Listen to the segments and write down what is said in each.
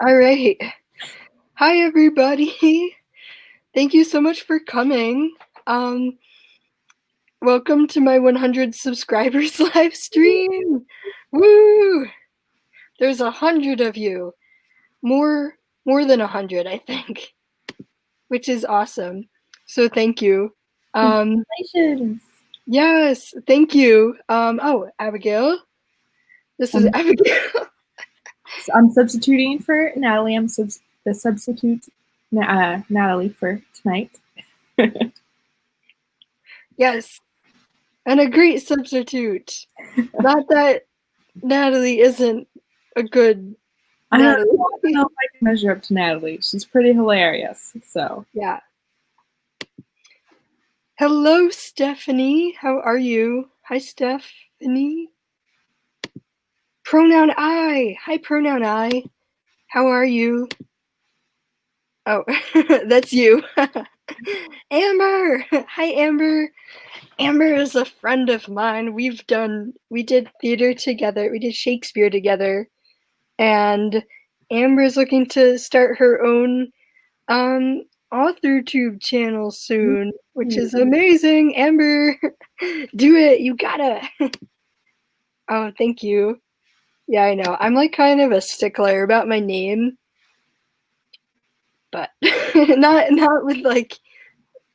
All right. Hi, everybody. Thank you so much for coming. Welcome to my 100 subscribers live stream. Woo! There's 100 of you. More than 100, I think, which is awesome. So thank you. Congratulations. Yes, thank you. Abigail. This is Abigail. So I'm substituting for Natalie. I'm the substitute Natalie for tonight. Yes, and a great substitute. Not that Natalie isn't a good Natalie. I don't know if I can measure up to Natalie. She's pretty hilarious. So Yeah. Hello, Stephanie. How are you? Hi, Stephanie. Pronoun I. Hi, pronoun I. How are you? Oh, that's you. Amber. Hi, Amber. Amber is a friend of mine. We did theater together. We did Shakespeare together. And Amber's looking to start her own AuthorTube channel soon, which is amazing. Amber, do it. You gotta. Oh, thank you. Yeah, I know. I'm like kind of a stickler about my name, but not with like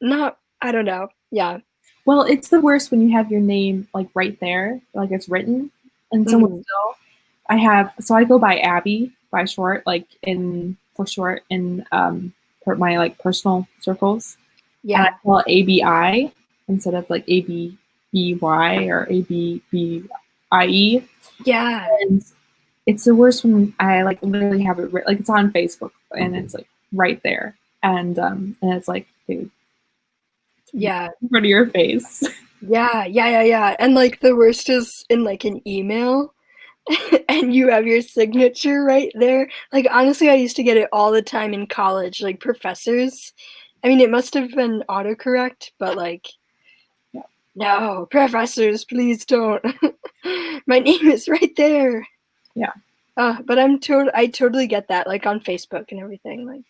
not. I don't know. Yeah. well, it's the worst when you have your name like right there, like it's written, and someone still. I go by Abby by short, like for short in for my like personal circles. Yeah. And I call it ABI instead of like ABBY or ABBIE. Yeah. And it's the worst when I like literally have it like it's on Facebook and it's like right there. And it's like, dude, Yeah. in front of your face. Yeah. And like the worst is in like an email and you have your signature right there. Like honestly, I used to get it all the time in college, like professors. I mean, it must have been autocorrect, but like no, professors, please don't. My name is right there. Yeah. But I totally get that, like on Facebook and everything.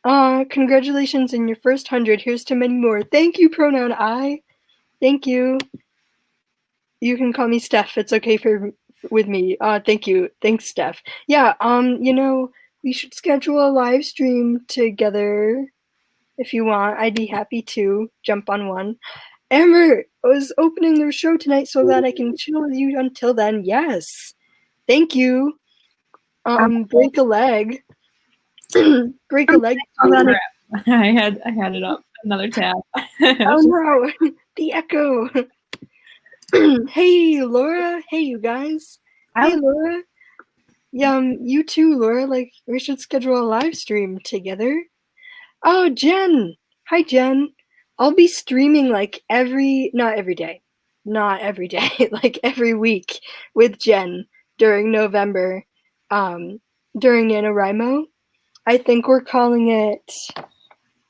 Like, congratulations in your first 100. Here's to many more. Thank you, pronoun I. Thank you. You can call me Steph. It's okay with me. Thank you. Thanks, Steph. Yeah. We should schedule a live stream together if you want. I'd be happy to jump on one. Amber was opening their show tonight so that I can chill with you until then. Yes. Thank you. Break a leg. Break a leg. I had it up. Another tab. Oh no, the echo. Hey Laura. Hey you guys. Hey Laura. You too, Laura. Like we should schedule a live stream together. Oh, Jen. Hi, Jen. I'll be streaming like not every day, like every week with Jen during November, during NaNoWriMo. I think we're calling it,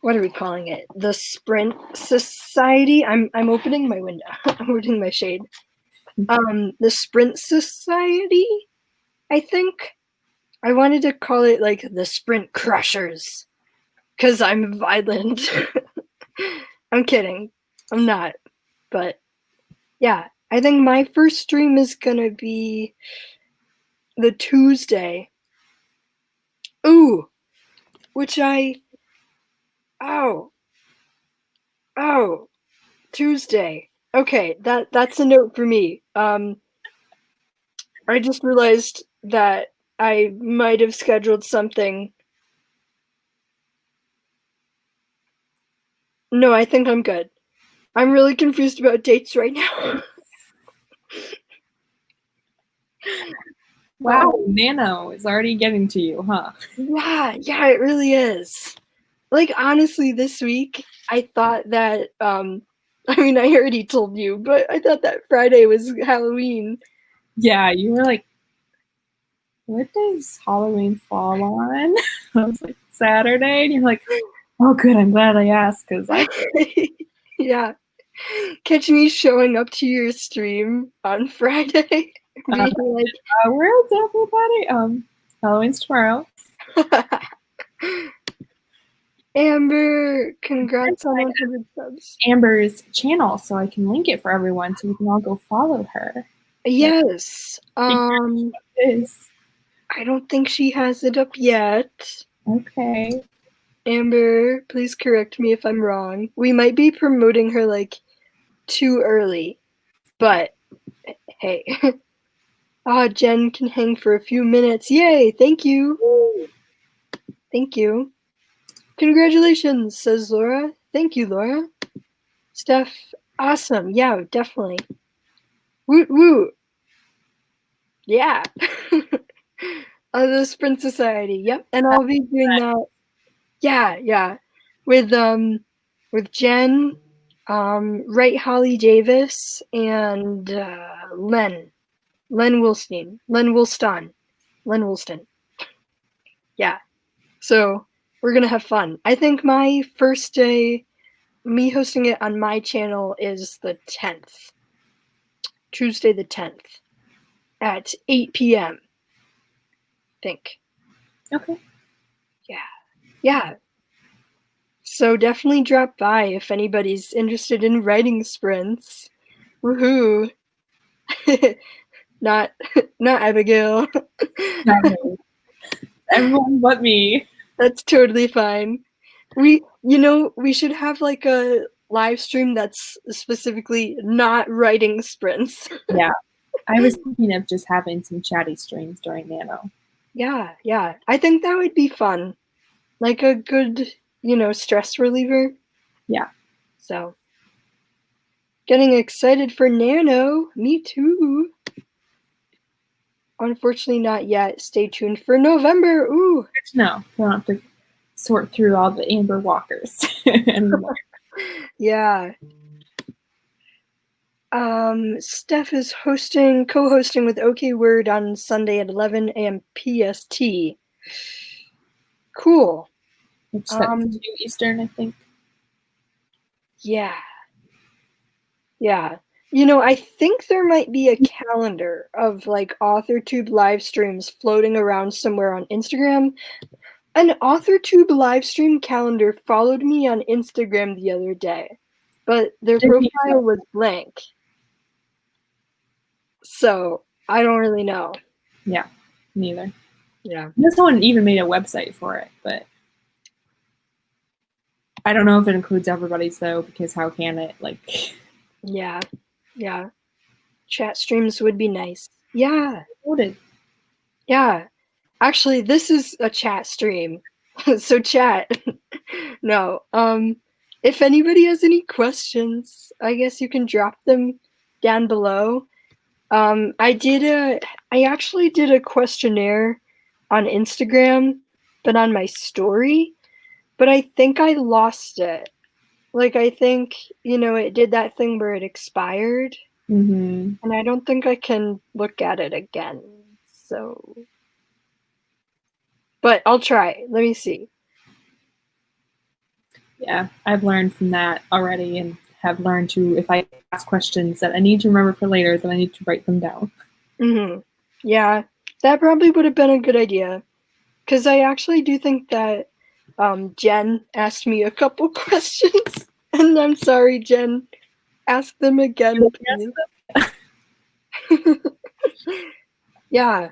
what are we calling it? The Sprint Society. I'm opening my window. I'm opening my shade. The Sprint Society, I think. I wanted to call it like the Sprint Crushers because I'm violent. I'm kidding. I'm not. But yeah, I think my first stream is gonna be the Tuesday. Ooh, which oh, Tuesday. Okay, that's a note for me. I just realized that I might have scheduled something. No, I think I'm good. I'm really confused about dates right now. Wow, Nano is already getting to you, huh? Yeah, it really is. Like honestly, this week I thought that I mean I already told you, but I thought that Friday was Halloween. Yeah, you were like, what does Halloween fall on? I was like, Saturday. And you're like, oh, good. I'm glad I asked because Yeah. Catch me showing up to your stream on Friday. Being like, where's everybody? Halloween's tomorrow. Amber, congrats on 100 subs. Amber's channel, so I can link it for everyone so we can all go follow her. Yes. Is I don't think she has it up yet. okay. Amber, please correct me if I'm wrong. We might be promoting her like too early, but hey. Jen can hang for a few minutes. Yay, thank you. Thank you. Congratulations, says Laura. Thank you, Laura. Steph, awesome. Yeah, definitely. Woot woot. Yeah. The Sprint Society. Yep. And I'll be doing that. Yeah. With Jen, Wright Holly Davis, and Len Wilston. Yeah. So we're gonna have fun. I think my first day, me hosting it on my channel, is the 10th. Tuesday the 10th at 8 p.m. I think. Okay. Yeah. So definitely drop by if anybody's interested in writing sprints. Woohoo! Not Abigail. Everyone but me. That's totally fine. We should have like a live stream that's specifically not writing sprints. Yeah. I was thinking of just having some chatty streams during Nano. Yeah. I think that would be fun. Like a good, stress reliever. Yeah. So, getting excited for Nano. Me too. Unfortunately, not yet. Stay tuned for November. Ooh. No, you don't have to sort through all the Amber Walkers anymore. Yeah. Steph is co-hosting with OK Word on Sunday at 11 a.m. PST. Cool. Which that's 2 Eastern, I think. Yeah. I think there might be a calendar of like AuthorTube live streams floating around somewhere on Instagram. An AuthorTube live stream calendar followed me on Instagram the other day, but their profile was blank. So I don't really know. Yeah, neither. Yeah. Someone even made a website for it, but I don't know if it includes everybody's though, because how can it? Yeah. Chat streams would be nice. Yeah. Noted. Yeah. Actually, this is a chat stream. So chat. No. If anybody has any questions, I guess you can drop them down below. I actually did a questionnaire on Instagram, but on my story, but I think I lost it. Like, I think, it did that thing where it expired, and I don't think I can look at it again. So, but I'll try. Let me see. Yeah, I've learned from that already and have learned to, if I ask questions that I need to remember for later, then I need to write them down. Yeah, that probably would have been a good idea. Because I actually do think that Jen asked me a couple questions. And I'm sorry, Jen. Ask them again, please. Yeah.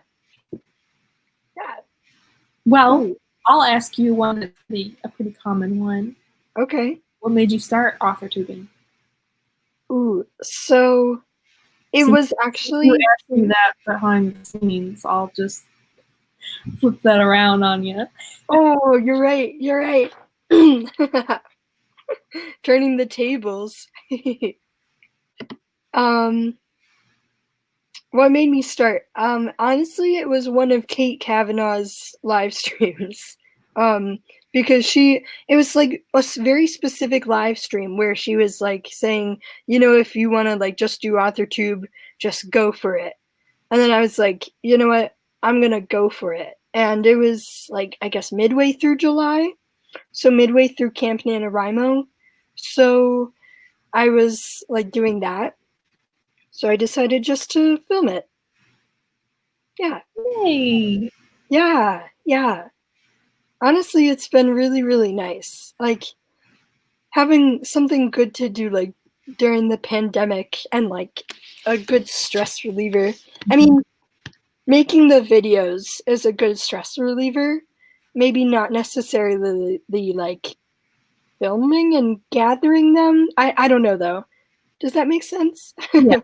Well, Ooh. I'll ask you one that's a pretty common one. Okay. What made you start AuthorTubing? Ooh, so it was actually... You asking that behind the scenes, I'll just flip that around on you. Oh, you're right. Turning the tables. What made me start? Honestly, it was one of Kate Kavanaugh's live streams. Because it was like a very specific live stream where she was like saying, if you want to like just do AuthorTube, just go for it. And then I was like, you know what? I'm going to go for it. And it was like, I guess midway through July. So midway through Camp NaNoWriMo. So I was like doing that. So I decided just to film it. Yeah. Yay! Yeah, yeah. Honestly, it's been really, really nice. Like having something good to do like during the pandemic and like a good stress reliever. I mean, making the videos is a good stress reliever. Maybe not necessarily the like filming and gathering them. I don't know though. Does that make sense? Yes.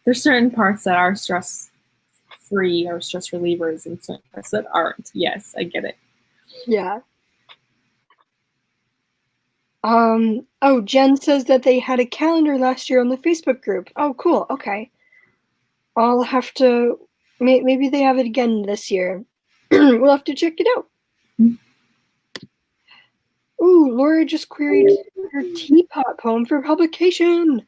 There's certain parts that are stress free or stress relievers and certain parts that aren't. Yes, I get it. Yeah. Oh, Jen says that they had a calendar last year on the Facebook group. Oh, cool. Okay. I'll have to, maybe they have it again this year. We'll have to check it out. Ooh, Laura just queried her teapot poem for publication.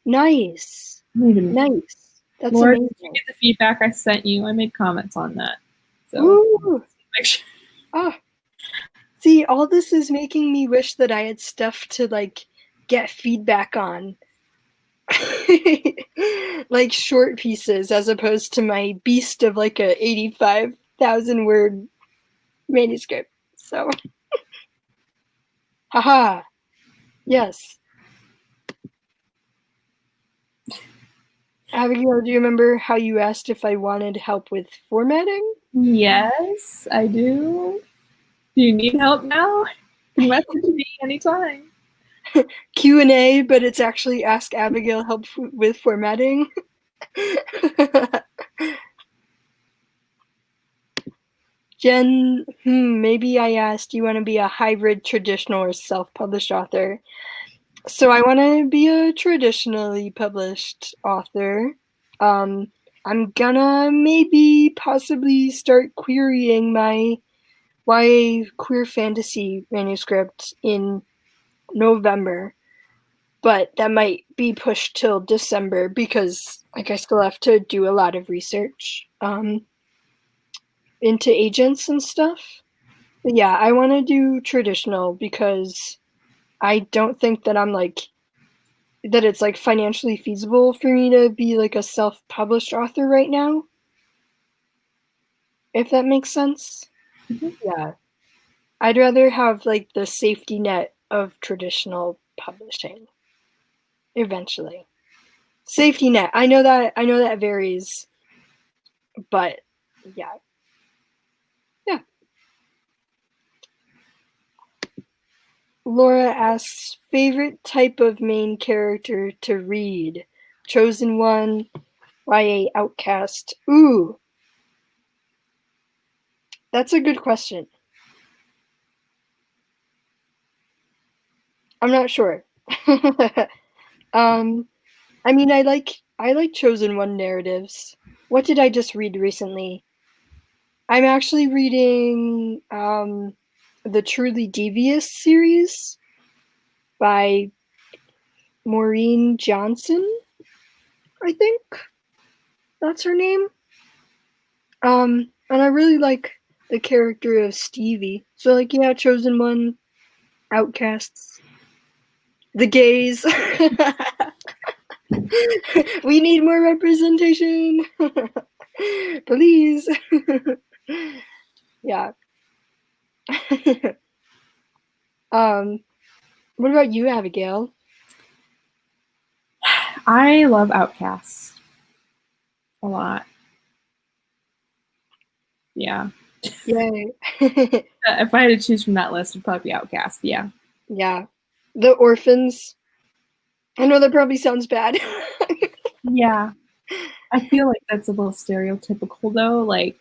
Nice. Nice. That's Laura, amazing. did you get the feedback I sent you? I made comments on that. So Ooh. make sure. Ah. See, all this is making me wish that I had stuff to like get feedback on. Like short pieces as opposed to my beast of like a 85,000 word manuscript. So, haha. Yes. Abigail, do you remember how you asked if I wanted help with formatting? Yes, I do. Do you need help now? You can message me anytime. Q&A, but it's actually ask Abigail help with formatting. Jen, maybe I asked, do you want to be a hybrid traditional or self-published author? So I want to be a traditionally published author. I'm gonna maybe possibly start querying my YA queer fantasy manuscript in November, but that might be pushed till December because like I still have to do a lot of research into agents and stuff. But yeah, I want to do traditional because I don't think that I'm like that it's like financially feasible for me to be like a self-published author right now. If that makes sense. Yeah. I'd rather have like the safety net of traditional publishing eventually. Safety net. I know that varies, but yeah. Yeah. Laura asks favorite type of main character to read. Chosen one, YA outcast. Ooh, that's a good question. I'm not sure. I mean, I like chosen one narratives. What did I just read recently? I'm actually reading the Truly Devious series by Maureen Johnson, I think that's her name. And I really like the character of Stevie. So like, yeah, chosen one, outcasts, the gays. We need more representation. Please. Yeah. What about you, Abigail? I love Outcasts a lot. Yeah. Yay. If I had to choose from that list, it'd probably be Outcast. Yeah. Yeah. The orphans. I know that probably sounds bad. Yeah. I feel like that's a little stereotypical though. Like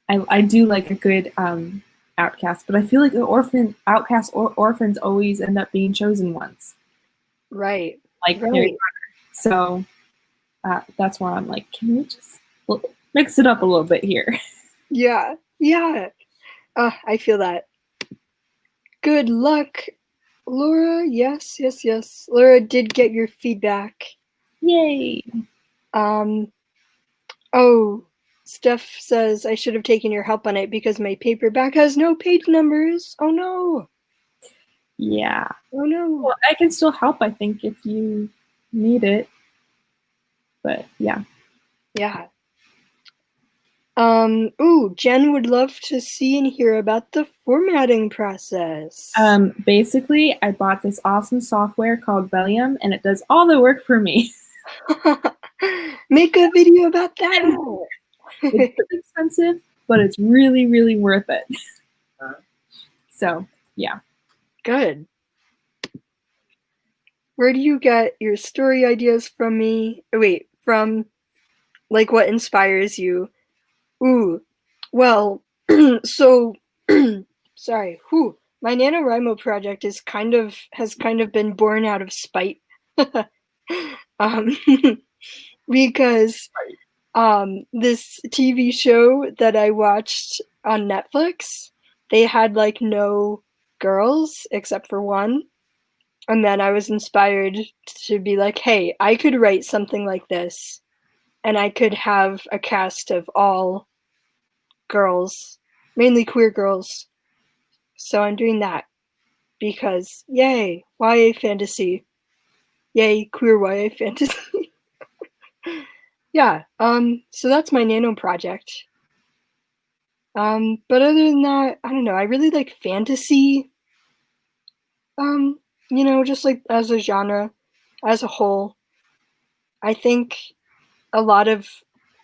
I do like a good outcast, but I feel like the outcast orphans always end up being chosen ones. Right. Like Harry Right. Potter. So that's where I'm like, can we just mix it up a little bit here? Yeah. Yeah. I feel that. Good luck, Laura. Yes, yes, yes. Laura did get your feedback. Yay. Um, oh, Steph says I should have taken your help on it because my paperback has no page numbers. Oh no. Yeah. Oh no. Well, I can still help, I think, if you need it. But yeah. Yeah. Ooh, Jen would love to see and hear about the formatting process. Basically, I bought this awesome software called Valium, and it does all the work for me. Make a video about that. It's expensive, but it's really, really worth it. So, yeah. Good. Where do you get your story ideas from me? Wait, from like what inspires you? Ooh, well, so sorry. Whew, my NaNoWriMo project has kind of been born out of spite. um, because this TV show that I watched on Netflix, they had like no girls except for one. And then I was inspired to be like, hey, I could write something like this and I could have a cast of all girls, mainly queer girls. So I'm doing that because yay, YA fantasy. Yay, queer YA fantasy. Yeah, so that's my nano project. But other than that, I don't know, I really like fantasy. Just like as a genre, as a whole. I think a lot of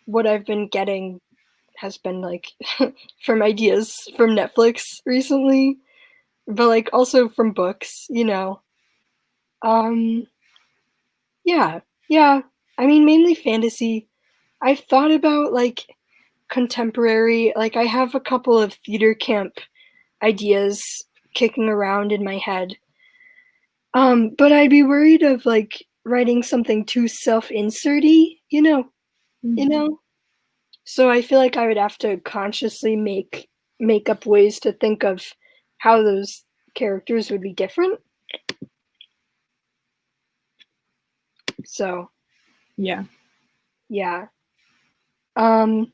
what I've been getting has been like from ideas from Netflix recently, but like also from books, Um, yeah, yeah. I mean, mainly fantasy. I've thought about like contemporary, like I have a couple of theater camp ideas kicking around in my head. But I'd be worried of like writing something too self-inserty, you know? So I feel like I would have to consciously make up ways to think of how those characters would be different. So Yeah. yeah. Um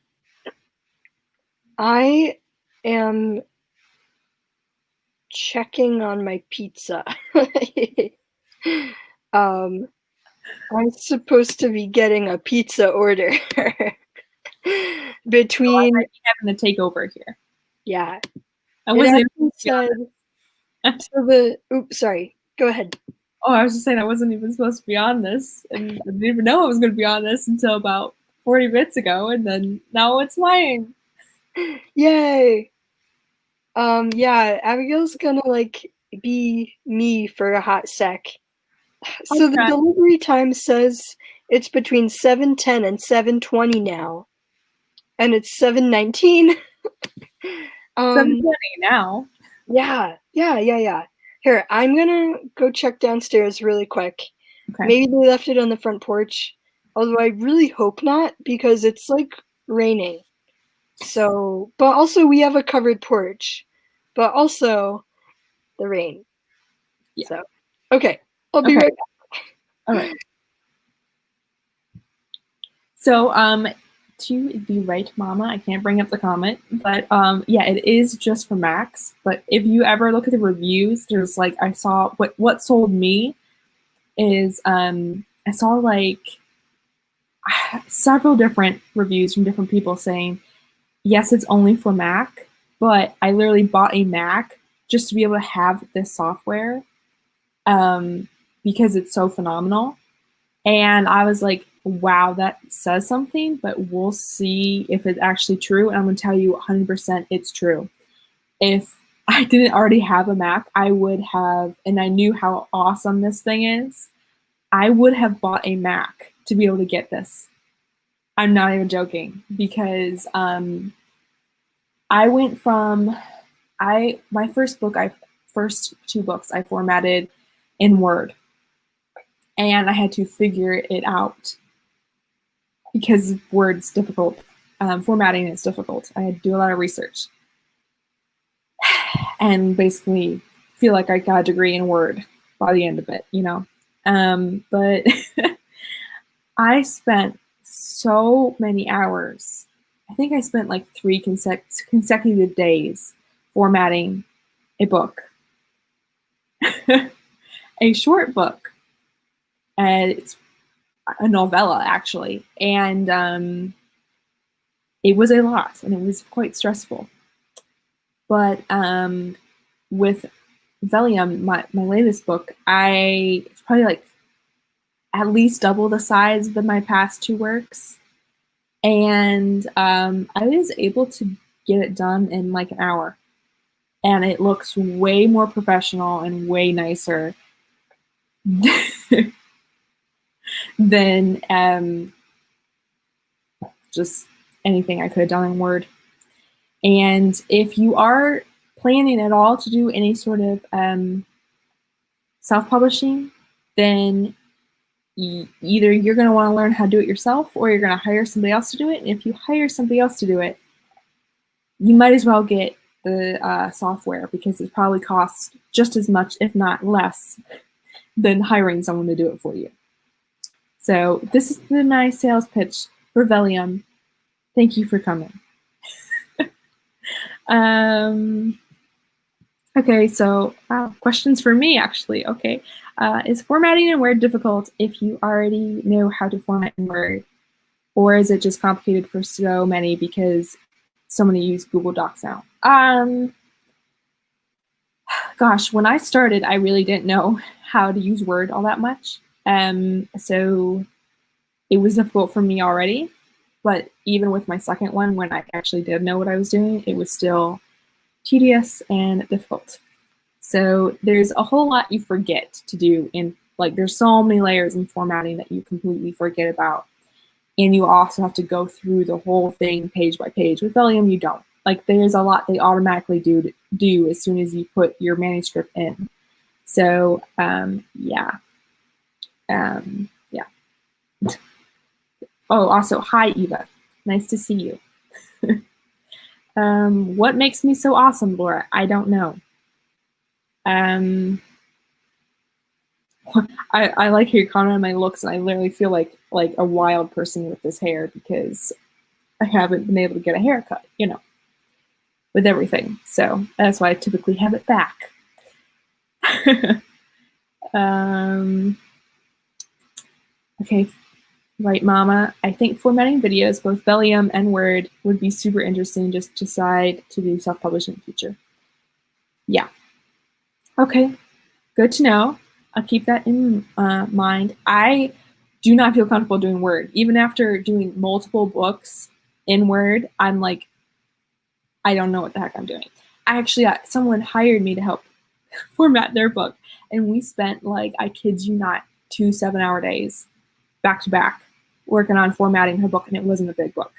I am checking on my pizza. I'm supposed to be getting a pizza order I between might be having to take over here. yeah. I It wasn't actually said oops, sorry. Go ahead. Oh, I was just saying I wasn't even supposed to be on this, and I didn't even know I was going to be on this until about 40 minutes ago, and then now it's lying. Yay. Yeah, Abigail's gonna like be me for a hot sec. So the Okay. delivery time says it's between 7:10 and 7:20 now. And it's 7:19. 7:20 now. Yeah. Here, I'm gonna go check downstairs really quick. Okay. Maybe they left it on the front porch. Although I really hope not because it's like raining. So, but also we have a covered porch. But also the rain. Yeah. So, okay. I'll be Okay. right back. All right. So, to the right, Mama, I can't bring up the comment, but yeah, it is just for Macs. But if you ever look at the reviews, there's like I saw what sold me is I saw like several different reviews from different people saying, yes, it's only for Mac, but I literally bought a Mac just to be able to have this software because it's so phenomenal. And I was like, wow, that says something, but we'll see if it's actually true. And I'm going to tell you 100% it's true. If I didn't already have a Mac, I would have, and I knew how awesome this thing is, I would have bought a Mac to be able to get this. I'm not even joking because I went from my first two books I formatted in Word, and I had to figure it out because Word's difficult. Formatting is difficult. I had to do a lot of research and basically feel like I got a degree in Word by the end of it, But I spent so many hours. I think I spent like 3 consecutive days formatting a book, a short book. And it's a novella, actually. And it was a lot and it was quite stressful. But with Velium, my latest book, it's probably like at least double the size of my past two works. And I was able to get it done in like an hour. And it looks way more professional and way nicer than just anything I could have done in Word. And if you are planning at all to do any sort of self-publishing, then either you're going to want to learn how to do it yourself or you're going to hire somebody else to do it. And if you hire somebody else to do it, you might as well get the software because it probably costs just as much, if not less, than hiring someone to do it for you. So this is my sales pitch for Velium. Thank you for coming. Okay, so questions for me, actually. Okay, is formatting in Word difficult if you already know how to format in Word? Or is it just complicated for so many because so many use Google Docs now? Gosh, when I started, I really didn't know how to use Word all that much. So it was difficult for me already. But even with my second one, when I actually did know what I was doing, it was still tedious and difficult. So there's a whole lot you forget to do in, like, there's so many layers in formatting that you completely forget about. And you also have to go through the whole thing page by page. With Velium, you don't. Like, there's a lot they automatically do as soon as you put your manuscript in. So, yeah. Yeah. Oh, also, hi, Eva. Nice to see you. What makes me so awesome, Laura? I don't know. I like your comment on my looks, and I literally feel like a wild person with this hair because I haven't been able to get a haircut, you know, with everything. So that's why I typically have it back. Okay, right, Mama. I think formatting videos, both Velium and Word, would be super interesting. Just decide to do self-publish in the future. Yeah. Okay, good to know. I'll keep that in mind. I do not feel comfortable doing Word. Even after doing multiple books in Word, I'm like, I don't know what the heck I'm doing. I actually, someone hired me to help format their book, and we spent, like, I kid you not, 2 7-hour days back to back working on formatting her book, and it wasn't a big book.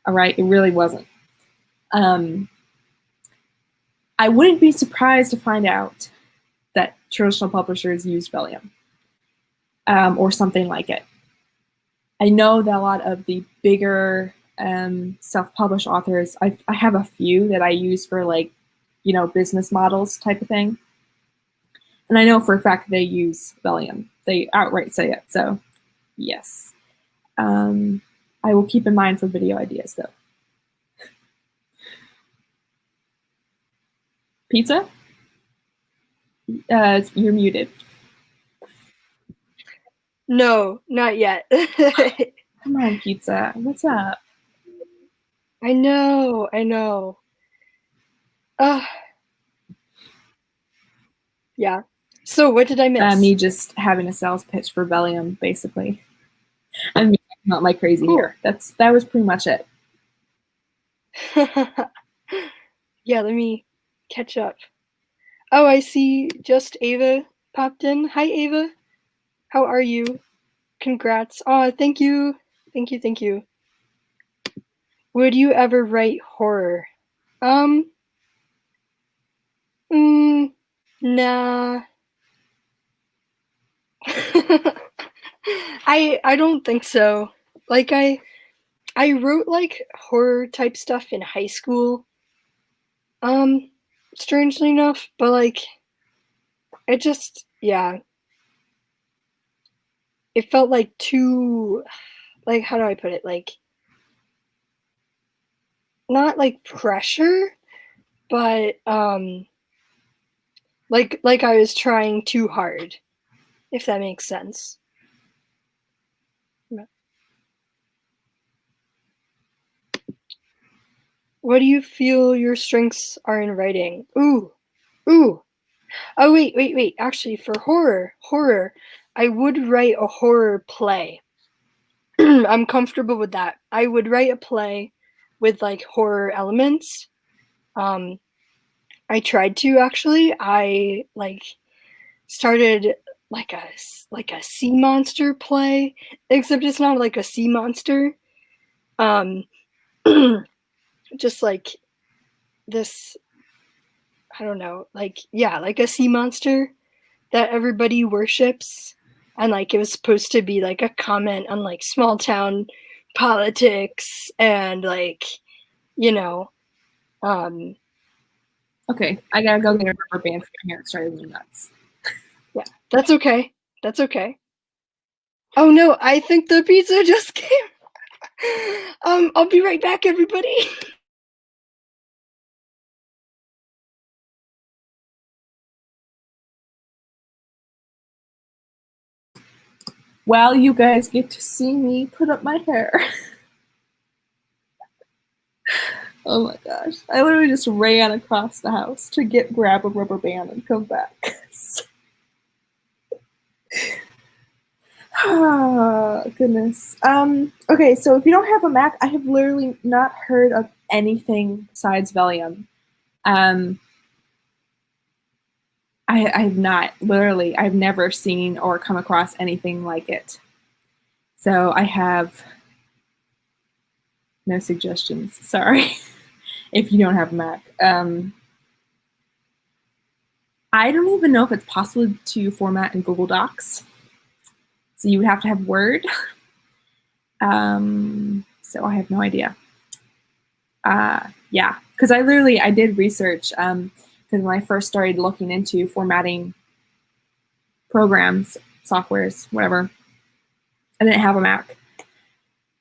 All right, it really wasn't. I wouldn't be surprised to find out that traditional publishers use Velium or something like it. I know that a lot of the bigger self-published authors, I have a few that I use for, like, you know, business models type of thing. And I know for a fact they use Velium. They outright say it. So, yes. I will keep in mind for video ideas, though. Pizza? You're muted. No, not yet. Come on, Pizza. What's up? I know. Yeah. So what did I miss? Me just having a sales pitch for Velium, basically. I mean, not my crazy hair. That was pretty much it. Yeah, let me catch up. Oh, I see just Ava popped in. Hi, Ava. How are you? Congrats. Oh, thank you. Thank you. Would you ever write horror? Nah. I don't think so. Like, I wrote, like, horror type stuff in high school. Strangely enough, but, like, it just, yeah. It felt like too, like, how do I put it? Like, not like pressure, but like I was trying too hard, if that makes sense. What do you feel your strengths are in writing? Ooh. Oh, wait. Actually, for horror, I would write a horror play. I'm comfortable with that. I would write a play with like horror elements. I tried to actually. I like started like a sea monster play, except it's not like a sea monster. Um, just like this. I don't know, like a sea monster that everybody worships, and like it was supposed to be like a comment on like small town politics and like, you know, um Okay, I gotta go get a rubber band from here. It's driving me nuts. yeah, that's okay. That's okay. Oh no, I think the pizza just came. I'll be right back, everybody. Well, you guys get to see me put up my hair. Oh my gosh. I literally just ran across the house to grab a rubber band and come back. Oh, goodness. Okay, so if you don't have a Mac, I have literally not heard of anything besides Valium. I've not, literally, I've never seen or come across anything like it. So I have no suggestions, sorry, if you don't have a Mac. I don't even know if it's possible to format in Google Docs. So you would have to have Word. So I have no idea. Yeah, because I did research, because when I first started looking into formatting programs, softwares, whatever, I didn't have a Mac.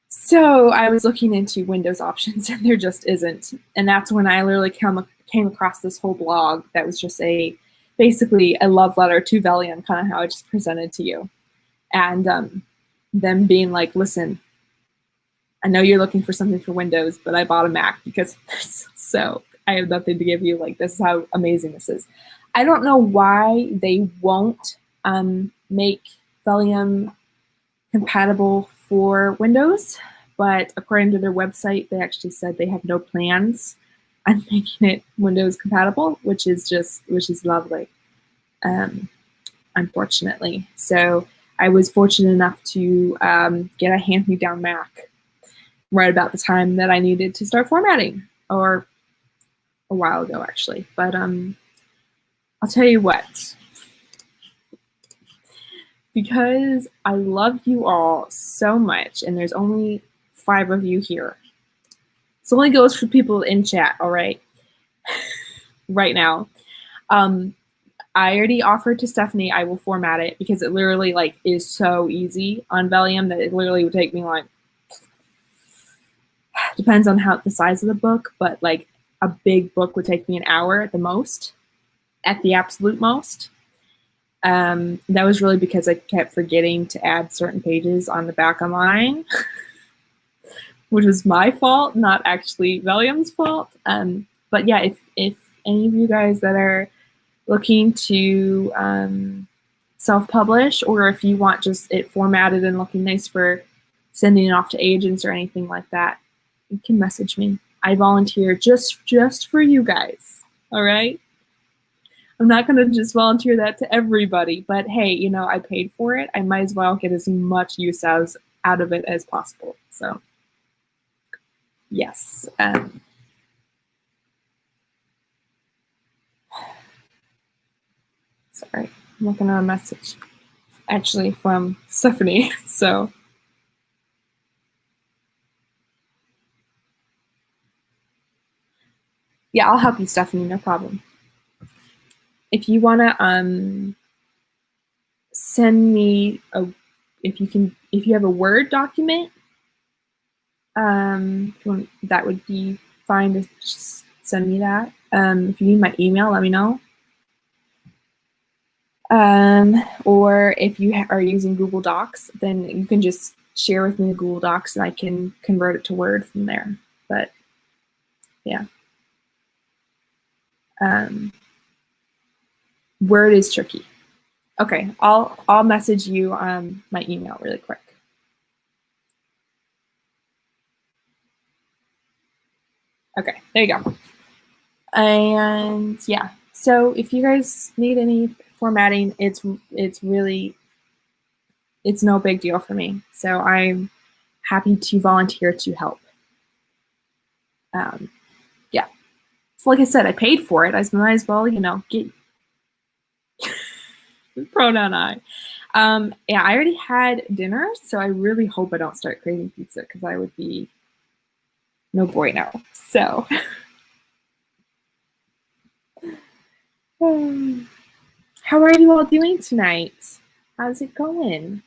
So I was looking into Windows options and there just isn't. And that's when I literally came across this whole blog that was just basically a love letter to Valium, kind of how I just presented to you. And them being like, listen, I know you're looking for something for Windows, but I bought a Mac because of this. So I have nothing to give you. Like, this is how amazing this is. I don't know why they won't make Valium compatible for Windows, but according to their website, they actually said they have no plans on making it Windows compatible, which is lovely, unfortunately. So I was fortunate enough to get a hand-me-down Mac right about the time that I needed to start formatting, or a while ago actually. But I'll tell you what, because I love you all so much, and there's only 5 of you here. This only goes for people in chat, all right? Right now. I already offered to Stephanie I will format it because it literally like is so easy on Valium that it literally would take me like, depends on how the size of the book, but like a big book would take me an hour at the most, at the absolute most. That was really because I kept forgetting to add certain pages on the back of mine, which was my fault, not actually Valium's fault. But yeah, if any of you guys that are looking to self-publish, or if you want just it formatted and looking nice for sending it off to agents or anything like that, you can message me. I volunteer just for you guys, all right? I'm not going to just volunteer that to everybody, but hey, you know, I paid for it. I might as well get as much use out of it as possible. So, yes. Sorry, I'm looking at a message, actually, from Stephanie, so. Yeah, I'll help you, Stephanie, no problem. If you want to send me if you have a Word document, that would be fine to just send me that. If you need my email, let me know. Or if you are using Google Docs, then you can just share with me the Google Docs and I can convert it to Word from there. But Yeah. Word is tricky. Okay, I'll message you my email really quick. Okay, there you go. And yeah, so if you guys need any formatting, it's really, it's no big deal for me. So I'm happy to volunteer to help. Yeah, so like I said, I paid for it. I might as well, get pronoun I. Yeah, I already had dinner, so I really hope I don't start craving pizza because I would be no bueno. So, how are you all doing tonight? How's it going?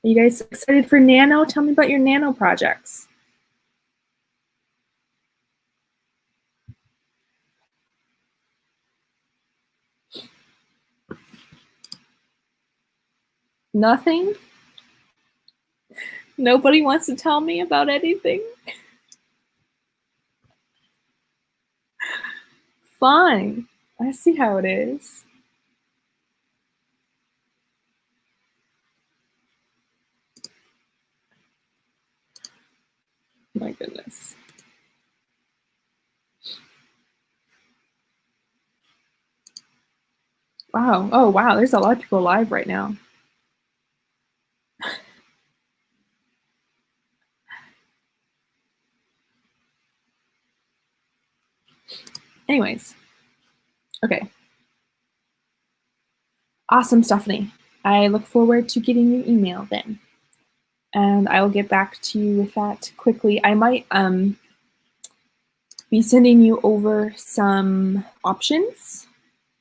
Are you guys excited for Nano? Tell me about your Nano projects. Nothing? Nobody wants to tell me about anything? Fine. I see how it is. My goodness. Wow. Oh, wow. There's a lot of people live right now. Anyways. Okay. Awesome, Stephanie. I look forward to getting your email then. And I will get back to you with that quickly. I might be sending you over some options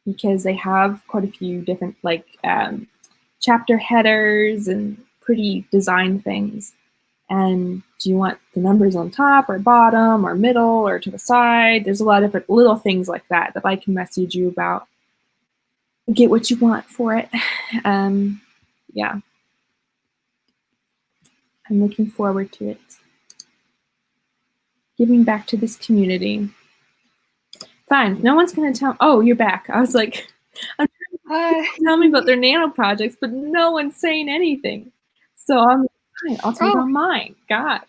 because they have quite a few different chapter headers and pretty design things. And do you want the numbers on top or bottom or middle or to the side? There's a lot of different little things like that that I can message you about. Get what you want for it. Yeah. I'm looking forward to it. Giving back to this community. Fine. No one's going to tell. Oh, you're back. I was like, I'm trying to tell me about their nano projects, but no one's saying anything. So I'm fine. I'll take on mine. Gosh.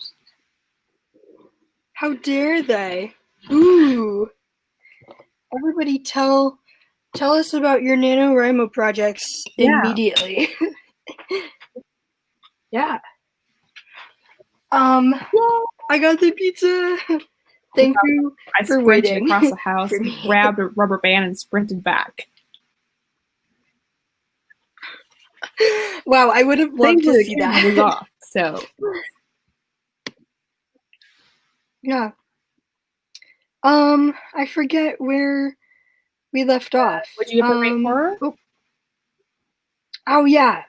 How dare they? Ooh. Everybody tell us about your NaNoWriMo projects immediately. Yeah. I got the pizza. Thank you for waiting. Across the house, grabbed a rubber band, and sprinted back. Wow, I would have loved to see that. Was off, so. Yeah. I forget where we left off. Would you ever write horror? Oh yeah.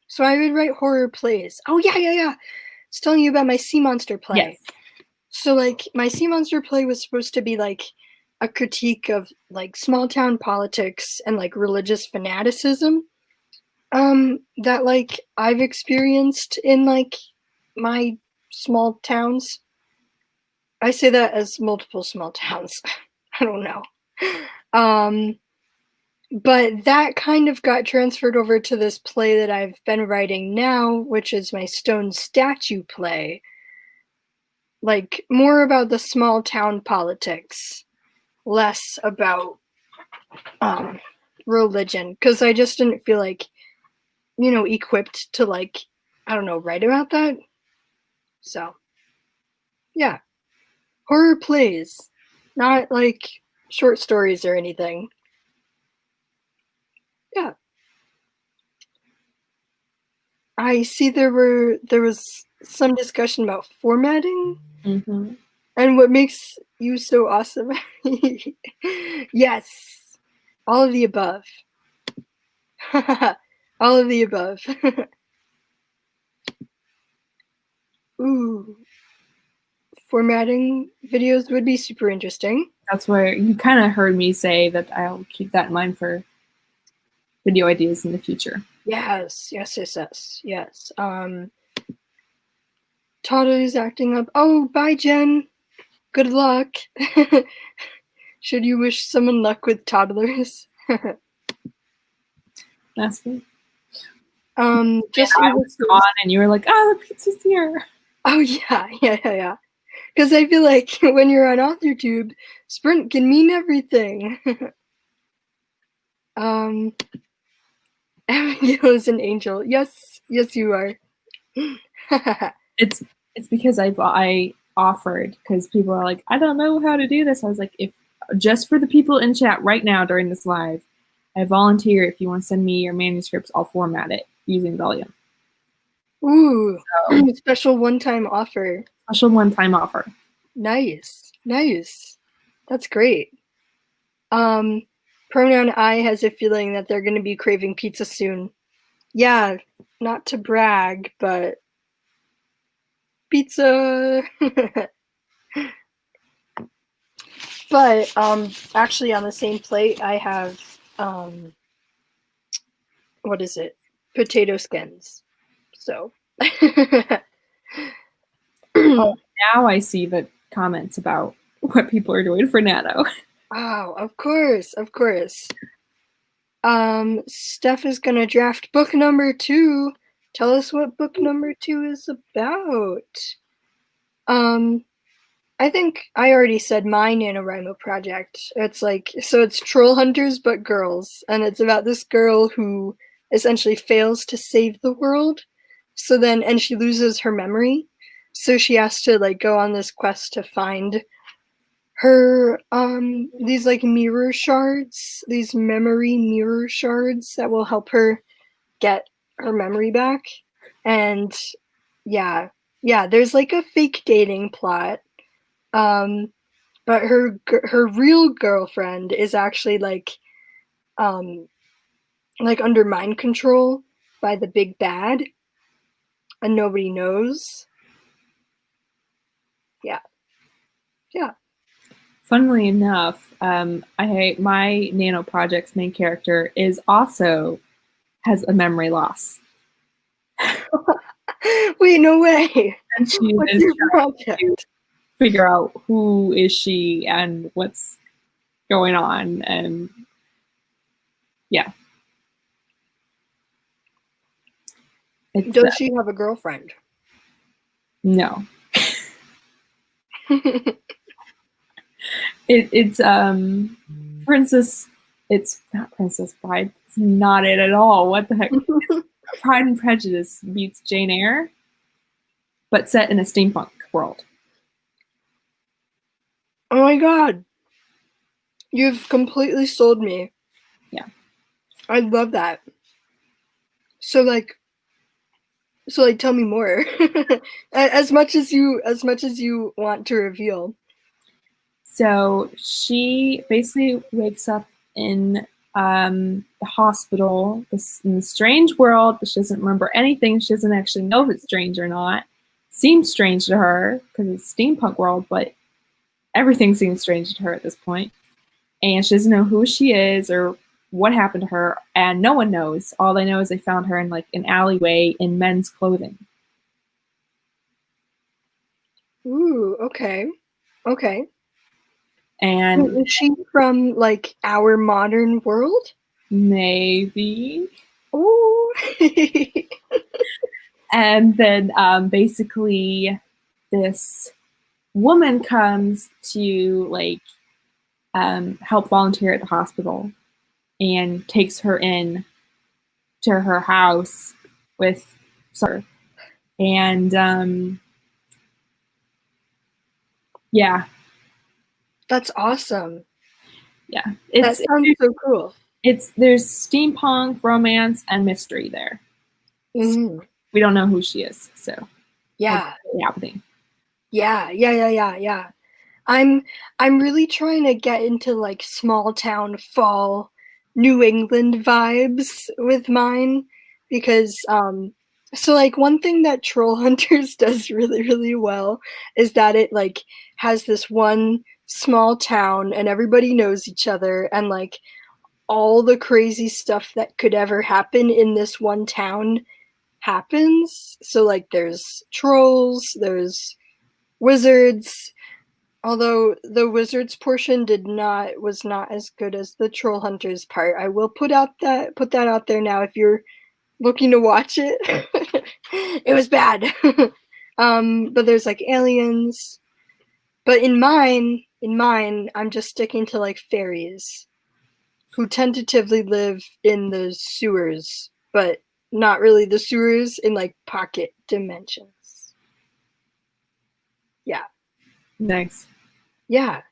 So I would write horror plays. Oh yeah. I was telling you about my sea monster play. Yes. So like my sea monster play was supposed to be like a critique of like small town politics and like religious fanaticism that like I've experienced in like my small towns. I say that as multiple small towns. I don't know. But that kind of got transferred over to this play that I've been writing now, which is my stone statue play. Like more about the small town politics, less about religion, because I just didn't feel like, equipped to like, I don't know, write about that. So, yeah. Horror plays, not like short stories or anything. Yeah. I see there was some discussion about formatting. Mm-hmm. And what makes you so awesome? Yes. All of the above. All of the above. Ooh. Formatting videos would be super interesting. That's where you kind of heard me say that I'll keep that in mind for video ideas in the future. Yes. Todd is acting up. Oh, bye, Jen. Good luck. Should you wish someone luck with toddlers? That's me. Just I was gone and you were like, oh, the pizza's here. Oh yeah. Because I feel like when you're on AuthorTube, sprint can mean everything. Abigail is an angel. Yes, you are. It's because I offered, because people are like, I don't know how to do this. I was like, if just for the people in chat right now during this live, I volunteer if you want to send me your manuscripts, I'll format it using Valium. Ooh, special one-time offer. Special one-time offer. Nice. That's great. Pronoun I has a feeling that they're going to be craving pizza soon. Yeah, not to brag, but pizza. But actually on the same plate I have what is it? Potato skins. So oh, now I see the comments about what people are doing for Nano. Oh, of course. Steph is gonna draft book number 2. Tell us what book number 2 is about. I think I already said my NaNoWriMo project. It's it's troll hunters but girls, and it's about this girl who essentially fails to save the world. And she loses her memory. So she has to go on this quest to find her these mirror shards, these memory mirror shards that will help her get her memory back. And yeah, there's a fake dating plot. But her real girlfriend is actually under mind control by the big bad, and nobody knows. Yeah. Funnily enough, my Nano project's main character has a memory loss. Wait, no way. And she What's is your trying project? to figure out who is she and what's going on, and yeah. Does she have a girlfriend? No. It's Princess. It's not Princess Bride. It's not it at all. What the heck? Pride and Prejudice meets Jane Eyre, but set in a steampunk world. Oh my god. You've completely sold me. Yeah. I love that. So tell me more. as much as you want to reveal. So she basically wakes up in the hospital, in the strange world. She doesn't remember anything. She doesn't actually know if it's strange or not. Seems strange to her because it's steampunk world, but everything seems strange to her at this point. And she doesn't know who she is or what happened to her, and no one knows. All they know is they found her in an alleyway in men's clothing. Ooh, okay. And is she from our modern world? Maybe. Ooh. And then basically this woman comes to help volunteer at the hospital and takes her in to her house with her. And yeah. That's awesome. Yeah. That sounds so cool. There's steampunk, romance, and mystery there. Mm-hmm. So we don't know who she is, so yeah. What's happening? Yeah. I'm really trying to get into small town fall New England vibes with mine, because so one thing that Troll Hunters does really, really well is that it has this one small town and everybody knows each other, and all the crazy stuff that could ever happen in this one town happens. So there's trolls, there's wizards, Although the wizards portion was not as good as the troll hunters part. I will put that out there now if you're looking to watch it. It was bad. But there's like aliens. But in mine, I'm just sticking to like fairies who tentatively live in the sewers, but not really the sewers, in like pocket dimensions. Yeah. Nice. Yeah.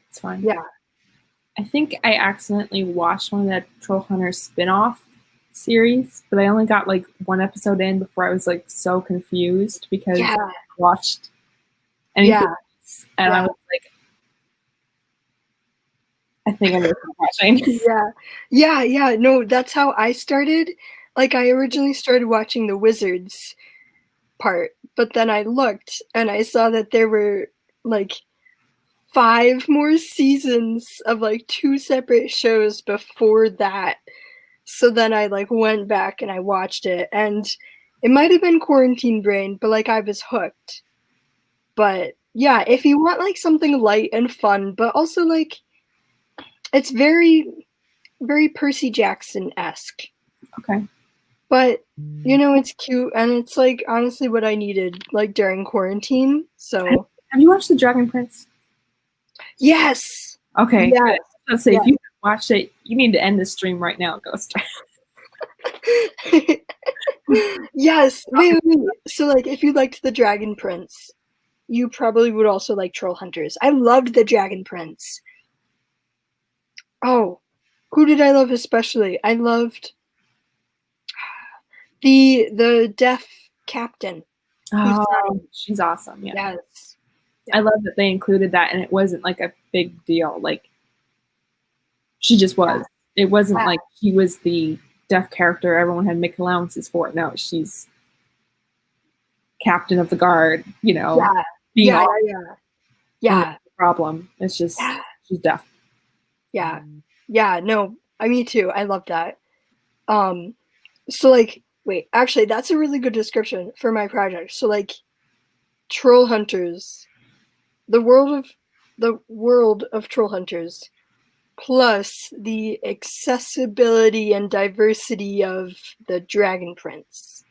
It's fine. Yeah. I think I accidentally watched one of that Troll Hunter spin-off series, but I only got like one episode in before I was like so confused because I watched anything else, and I was like, I think I'm gonna stop watching. Yeah. No, that's how I started. Like, I originally started watching the Wizards part, but then I looked and I saw that there were like 5 more seasons of like 2 separate shows before that. So then I like went back and I watched it, and it might have been quarantine brain, but like I was hooked. But yeah, if you want like something light and fun, but also like it's very, very Percy Jackson-esque. Okay. But you know, it's cute, and it's like honestly what I needed like during quarantine. So have you watched The Dragon Prince? Yes. Okay. Yes. Let's say if you watched it, you need to end the stream right now, Ghost. Yes. Wait. So like if you liked The Dragon Prince, you probably would also like Troll Hunters. I loved The Dragon Prince. Oh, who did I love especially? I loved the deaf captain. Oh, she's awesome. Yeah. Yes. I love that they included that, and it wasn't like a big deal. Like, she just was. It wasn't like she was the deaf character everyone had to make allowances for. No, she's captain of the guard, you know. Yeah. No problem. It's just she's deaf. Yeah. No, me too. I love that. So like, wait, actually, that's a really good description for my project. So like, Troll Hunters, the world of Troll Hunters, plus the accessibility and diversity of the Dragon Prince,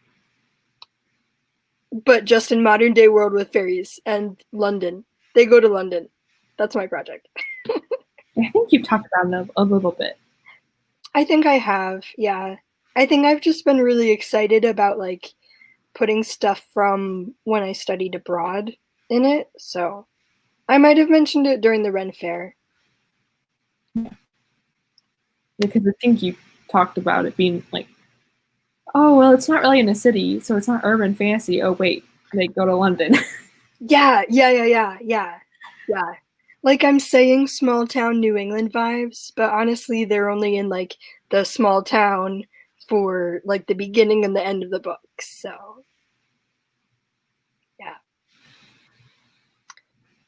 but just in modern day world with fairies and London. They go to London. That's my project. I think you've talked about it a little bit. I think I have, yeah. I think I've just been really excited about like putting stuff from when I studied abroad in it, so I might have mentioned it during the Ren Fair. Yeah. Because I think you talked about it being like, oh, well, it's not really in a city, so it's not urban fantasy. Oh, wait, they go to London. Yeah. Like I'm saying small town New England vibes, but honestly, they're only in like the small town for like the beginning and the end of the book, so yeah.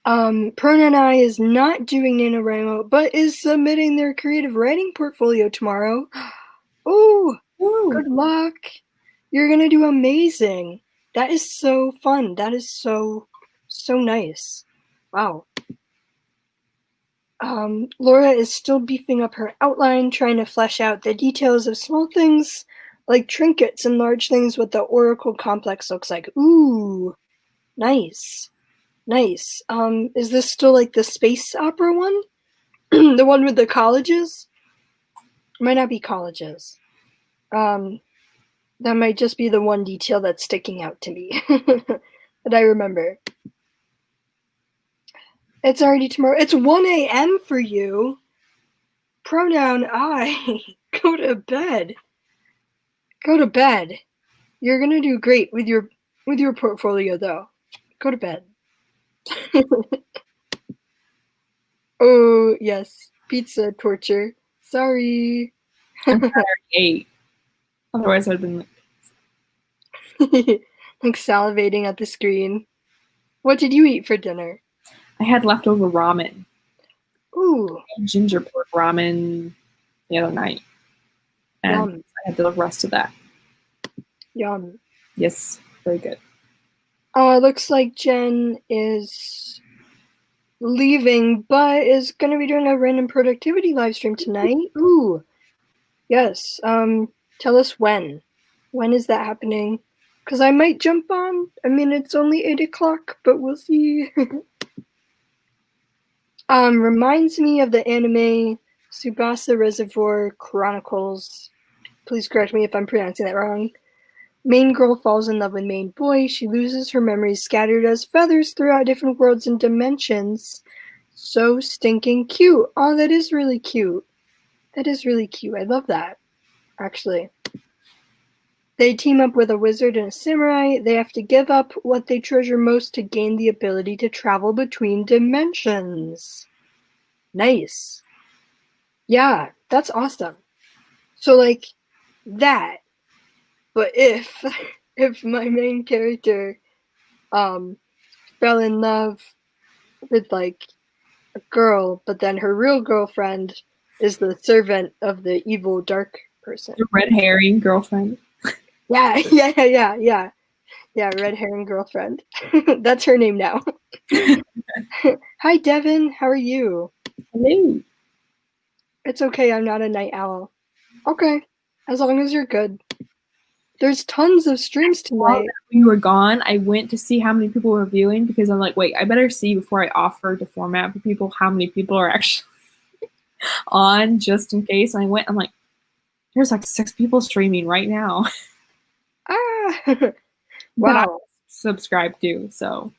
Pronoun I is not doing NaNoWriMo, but is submitting their creative writing portfolio tomorrow. Ooh, good luck. You're gonna do amazing. That is so fun. That is so nice. Wow. Laura is still beefing up her outline, trying to flesh out the details of small things like trinkets and large things what the Oracle complex looks like. Ooh, nice. Is this still like the space opera one? The one with the colleges? Might not be colleges. That might just be the one detail that's sticking out to me that I remember. It's already tomorrow. It's 1 a.m. for you. Pronoun I. Go to bed. Go to bed. You're gonna do great with your portfolio, though. Go to bed. Oh yes, pizza torture. Sorry. I'm glad I ate. Otherwise, I'd been like salivating at the screen. What did you eat for dinner? I had leftover ramen. Ooh. Ginger pork ramen the other night. And I had the rest of that. Yum. Yes, very good. Oh, it looks like Jen is leaving, but is going to be doing a random productivity live stream tonight. Ooh, yes. Tell us when. When is that happening? Because I might jump on. I mean, it's only 8 o'clock, but we'll see. Reminds me of the anime Tsubasa Reservoir Chronicles. Please correct me if I'm pronouncing that wrong. Main girl falls in love with main boy. She loses her memories scattered as feathers throughout different worlds and dimensions. So stinking cute. Oh, that is really cute. That is really cute. I love that, actually. They team up with a wizard and a samurai. They have to give up what they treasure most to gain the ability to travel between dimensions. Nice. Yeah, that's awesome. So, like, that. But if my main character fell in love with, like, a girl, but then her real girlfriend is the servant of the evil dark person. Your red herring girlfriend. Yeah, red herring girlfriend. That's her name now. Hi, Devin. How are you? Hello. It's okay. I'm not a night owl. Okay, as long as you're good. There's tons of streams tonight. When you were gone, I went to see how many people were viewing because I'm like, wait, I better see before I offer to format for people how many people are actually on, just in case. And I went, I'm like, there's like 6 people streaming right now. Ah, Wow. wow. Subscribe to, so.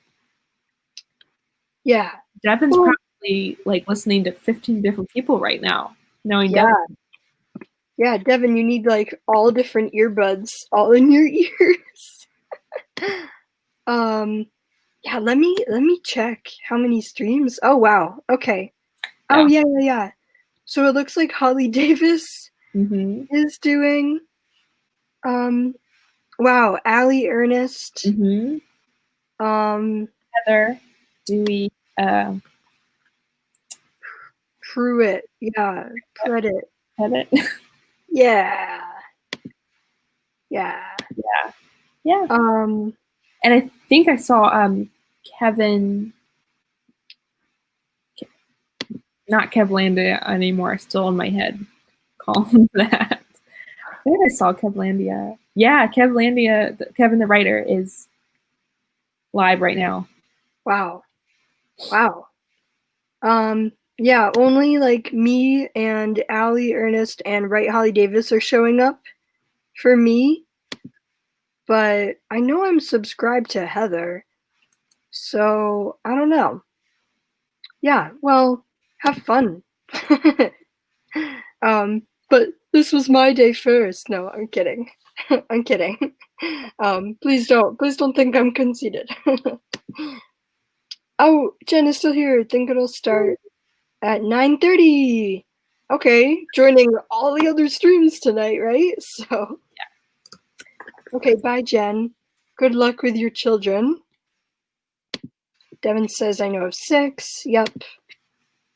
Yeah. Devin's probably like listening to 15 different people right now, knowing Yeah. Devin. Yeah, Devin, you need like all different earbuds all in your ears. Yeah, let me check how many streams. Oh wow. Okay. Oh yeah. So it looks like Holly Davis is doing wow, Allie Ernest. Heather, Dewey, Pruitt. Yeah. Credit. Heather. Yeah. Yeah. Yeah. And I think I saw Kevin, not Kevlandia anymore, still in my head. Call him that. I think I saw Kevlandia. Yeah, Kevlandia, Kevin the writer, is live right now. Wow. Yeah, only like me and Allie Ernest and Wright Holly Davis are showing up for me. But I know I'm subscribed to Heather. So I don't know. Yeah, well, have fun. But this was my day first. No, I'm kidding. I'm kidding. Please don't think I'm conceited. Oh, Jen is still here. Think it'll start at 9:30. Okay, joining all the other streams tonight, right? So, okay, bye, Jen. Good luck with your children. Devin says, I know of 6. Yep.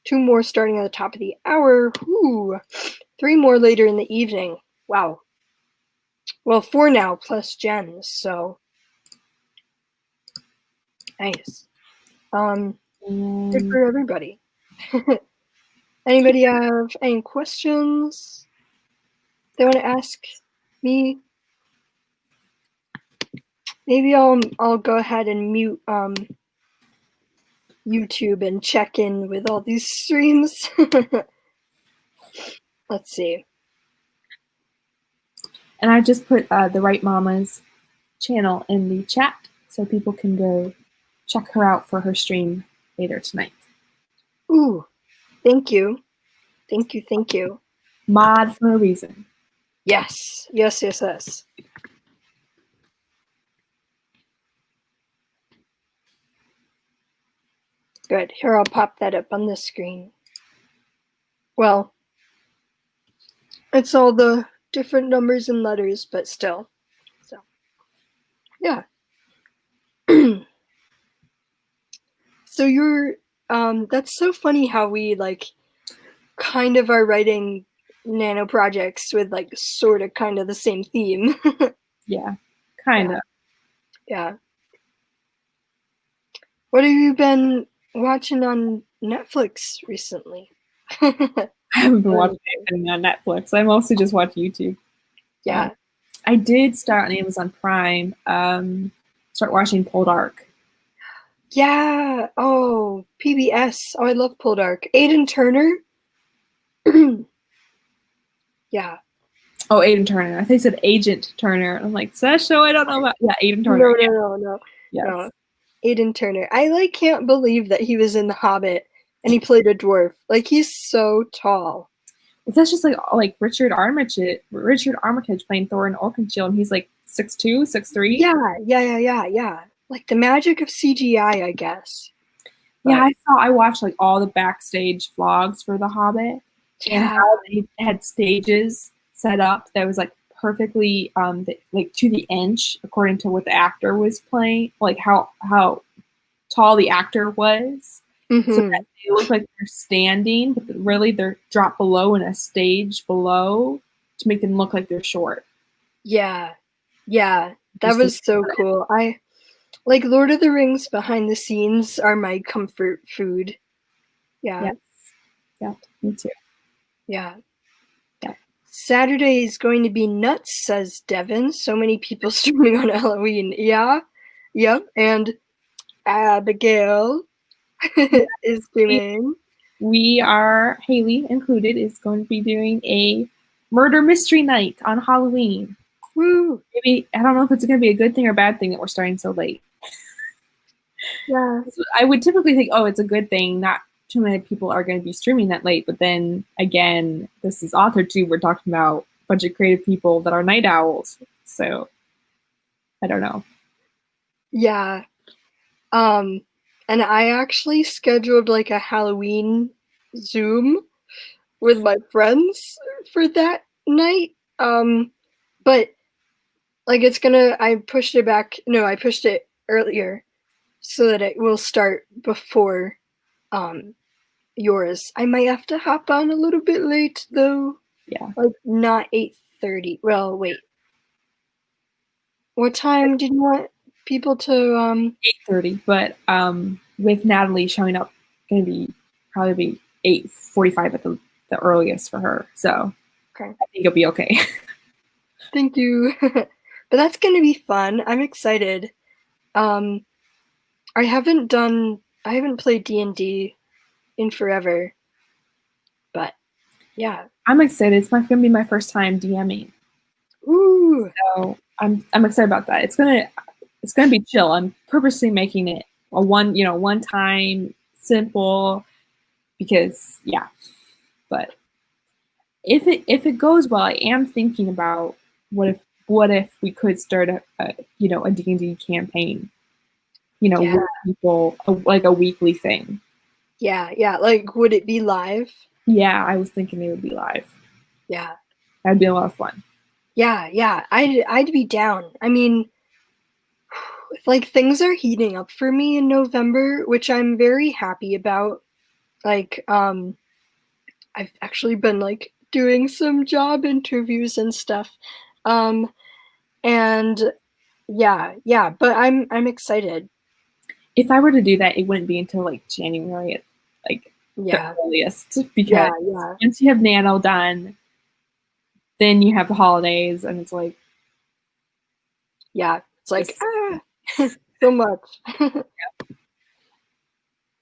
2 more starting at the top of the hour. Ooh. 3 more later in the evening. Wow. Well, 4 now plus Jen, so nice. Good for everybody. Anybody have any questions they want to ask me? Maybe I'll go ahead and mute YouTube and check in with all these streams. Let's see. And I just put the Right Mama's channel in the chat so people can go check her out for her stream later tonight. Ooh, thank you. Thank you. Mod for a reason. Yes. Good. Here, I'll pop that up on the screen. Well, it's all the different numbers and letters, but still. So, yeah. So you're, that's so funny how we like kind of are writing nano projects with like sort of kind of the same theme. Yeah, kind of. Yeah. What have you been watching on Netflix recently. I haven't been watching anything on Netflix. I mostly just watch YouTube. Yeah. I did start on Amazon Prime. Start watching Poldark. Yeah. Oh, PBS. Oh, I love Poldark. Aiden Turner. Yeah. Oh, Aiden Turner. I think it said Agent Turner. I'm like, is that a show I don't know about? Yeah, Aiden Turner. No. Yes. Aiden Turner. I can't believe that he was in The Hobbit and he played a dwarf. Like, he's so tall. That's just like Richard Armitage playing Thor in Oakenshield, and he's like 6'2", 6'3". Yeah. Like the magic of CGI, I guess. Yeah, I watched like all the backstage vlogs for The Hobbit and how they had stages set up that was like perfectly like to the inch according to what the actor was playing, like how tall the actor was. So that they look like they're standing, but really they're dropped below in a stage below to make them look like they're short. Yeah. That was so cool. I like Lord of the Rings behind the scenes are my comfort food. Yeah. Yes. Yeah, me too. Yeah. Saturday is going to be nuts, says Devin. So many people streaming on Halloween. Yeah. Yep. And Abigail is streaming. We are, Haley included, is going to be doing a murder mystery night on Halloween. Woo! Maybe, I don't know if it's going to be a good thing or bad thing that we're starting so late. Yeah. I would typically think, oh, it's a good thing. Not too many people are going to be streaming that late. But then again, this is author too. We're talking about a bunch of creative people that are night owls. So I don't know. Yeah. And I actually scheduled like a Halloween Zoom with my friends for that night. But like I pushed it back. No, I pushed it earlier so that it will start before yours. I might have to hop on a little bit late though. Yeah. Like not 8:30. Well, wait. What time did you want people to 8:30, but with Natalie showing up, going to be probably 8:45 at the earliest for her. So okay. I think it'll be okay. Thank you. But that's going to be fun. I'm excited. I haven't played D&D in forever. But yeah. I'm excited. It's going to be my first time DMing. Ooh. So I'm excited about that. It's gonna be chill. I'm purposely making it a one time simple because yeah. But if it goes well, I am thinking about what if we could start a D&D campaign, with people, like a weekly thing. Yeah. Like, would it be live? Yeah, I was thinking it would be live. Yeah. That'd be a lot of fun. Yeah. I'd be down. I mean, like things are heating up for me in November, which I'm very happy about. Like, I've actually been like doing some job interviews and stuff. And yeah, but I'm excited. If I were to do that, it wouldn't be until like January, like the earliest, because once you have Nano done, then you have the holidays, and it's like it's like so much.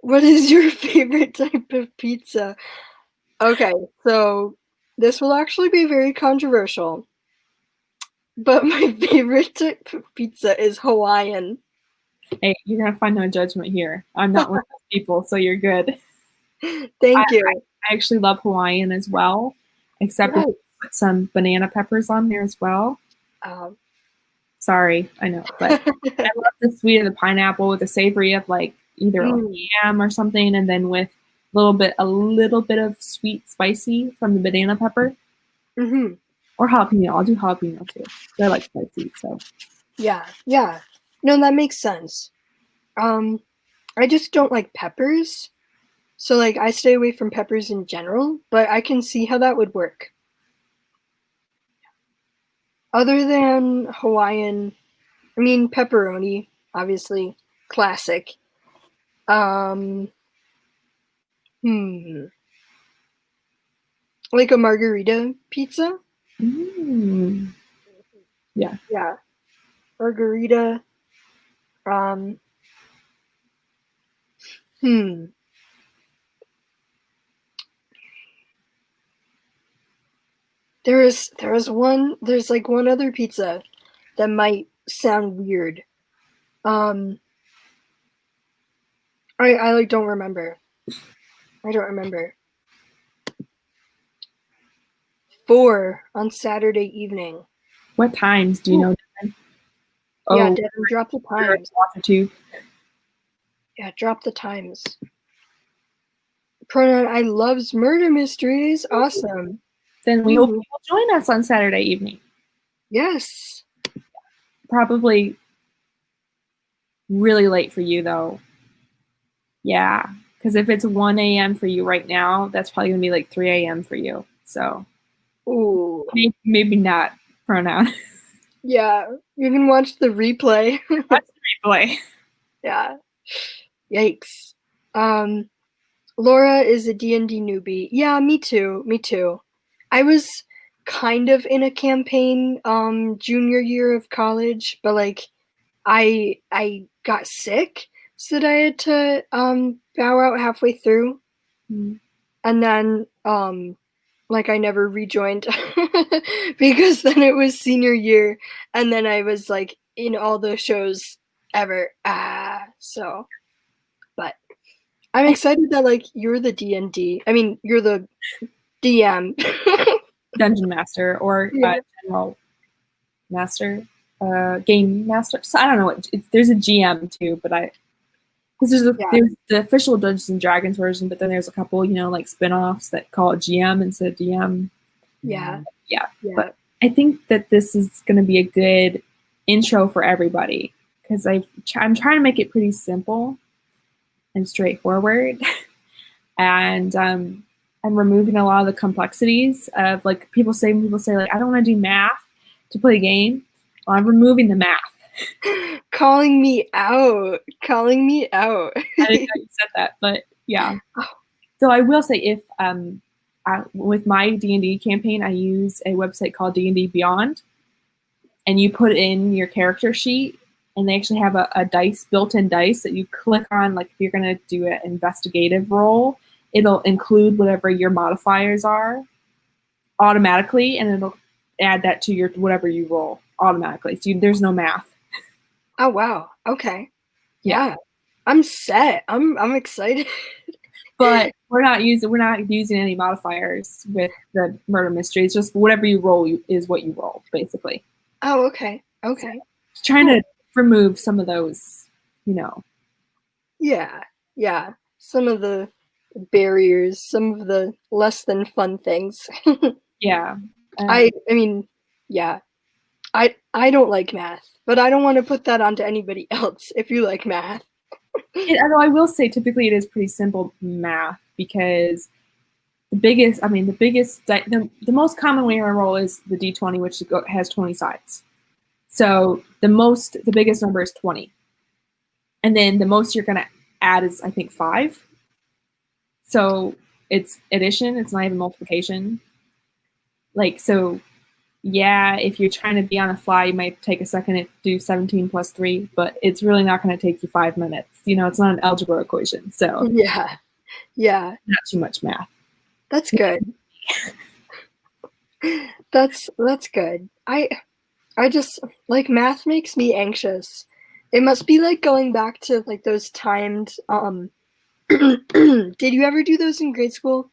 What is your favorite type of pizza? Okay, so this will actually be very controversial, but my favorite type of pizza is Hawaiian. Hey, you're gonna find no judgment here. I'm not one of those people, so you're good. Thank you. I actually love Hawaiian as well, except if you put some banana peppers on there as well. Sorry, I know, but I love the sweet of the pineapple with the savory of like either like ham or something, and then with a little bit of sweet spicy from the banana pepper. Mm-hmm. Or jalapeno. I'll do jalapeno too. I like spicy, so. Yeah. No, that makes sense. I just don't like peppers. So like I stay away from peppers in general, but I can see how that would work. Other than Hawaiian, I mean pepperoni, obviously, classic. Like a margarita pizza? Yeah. Yeah. Margarita. Hmm. There's like one other pizza that might sound weird. I like don't remember. I don't remember. 4 on Saturday evening. What times do you know? Yeah, Oh, Devin, drop the times. Longitude. Yeah, drop the times. Pronoun I loves murder mysteries. Awesome. Then we hope you will join us on Saturday evening. Yes. Probably really late for you, though. Yeah, because if it's 1 a.m. for you right now, that's probably going to be like 3 a.m. for you. So Ooh. maybe not pronoun. Yeah, you can watch the replay. Watch the replay. Yeah. Yikes. Laura is a D&D newbie. Yeah, me too. Me too. I was kind of in a campaign junior year of college, but like I got sick, so that I had to bow out halfway through. And then like I never rejoined because then it was senior year and then I was like in all the shows ever. So but I'm excited that like you're the D&D. I mean, you're the DM. Dungeon master or Yeah. general master, game master. So I don't know what there's a GM too, but because there's the official Dungeons and Dragons version, but then there's a couple, like spin-offs that call it GM instead of DM. Yeah. But I think that this is going to be a good intro for everybody because I'm trying to make it pretty simple and straightforward, and I'm removing a lot of the complexities of like people say like I don't want to do math to play a game. Well, I'm removing the math. Calling me out. I didn't know you said that, but yeah. So I will say if with my D&D campaign, I use a website called D&D Beyond, and you put in your character sheet, and they actually have a built-in dice that you click on. Like if you're going to do an investigative roll, it'll include whatever your modifiers are automatically, and it'll add that to your whatever you roll automatically. So there's no math. Oh wow. Okay. Yeah. I'm set. I'm excited. But we're not using any modifiers with the murder mystery. It's just whatever you roll is what you roll, basically. Oh, okay. Okay. So trying to remove some of those, Yeah. Yeah. Some of the barriers, some of the less than fun things. Yeah. I mean, yeah. I don't like math, but I don't want to put that onto anybody else if you like math. Although I will say typically it is pretty simple math because the most common way to roll is the D20, which has 20 sides. So the biggest number is 20. And then the most you're going to add is, I think, 5. So it's addition. It's not even multiplication. Yeah, if you're trying to be on the fly, you might take a second to do 17 plus 3, but it's really not going to take you 5 minutes. It's not an algebra equation. So yeah. Not too much math. That's good. That's good. I just like math makes me anxious. It must be like going back to like those timed did you ever do those in grade school?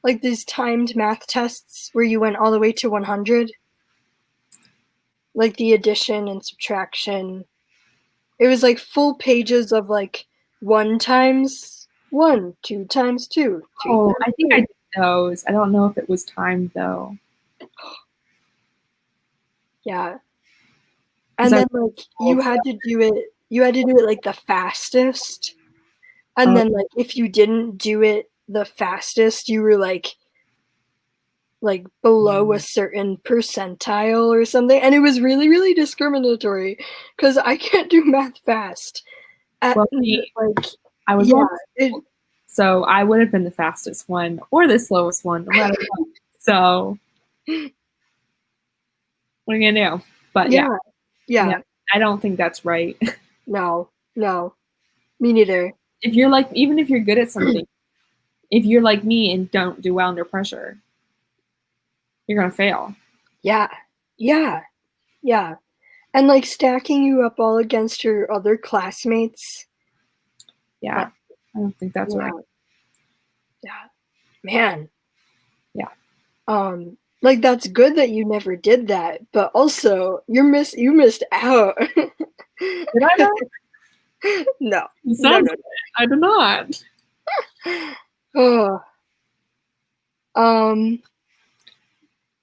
Like these timed math tests where you went all the way to 100? Like the addition and subtraction. It was like full pages of like 1 times 1, 2 times 2. Oh, I think I did those. I don't know if it was timed though. Yeah. And then like you had to do it like the fastest. And then like if you didn't do it the fastest, you were like below a certain percentile or something. And it was really, really discriminatory because I can't do math fast. I was So I would have been the fastest one or the slowest one, no matter what. So what are you gonna do? But Yeah. yeah, I don't think that's right. No, me neither. If you're like, even if you're good at something, if you're like me and don't do well under pressure, you're gonna fail. Yeah. And like stacking you up all against your other classmates. Yeah, I don't think that's right. Yeah. Man. Yeah. Like that's good that you never did that, but also you missed out. Did I not? No. No. I did not. Oh.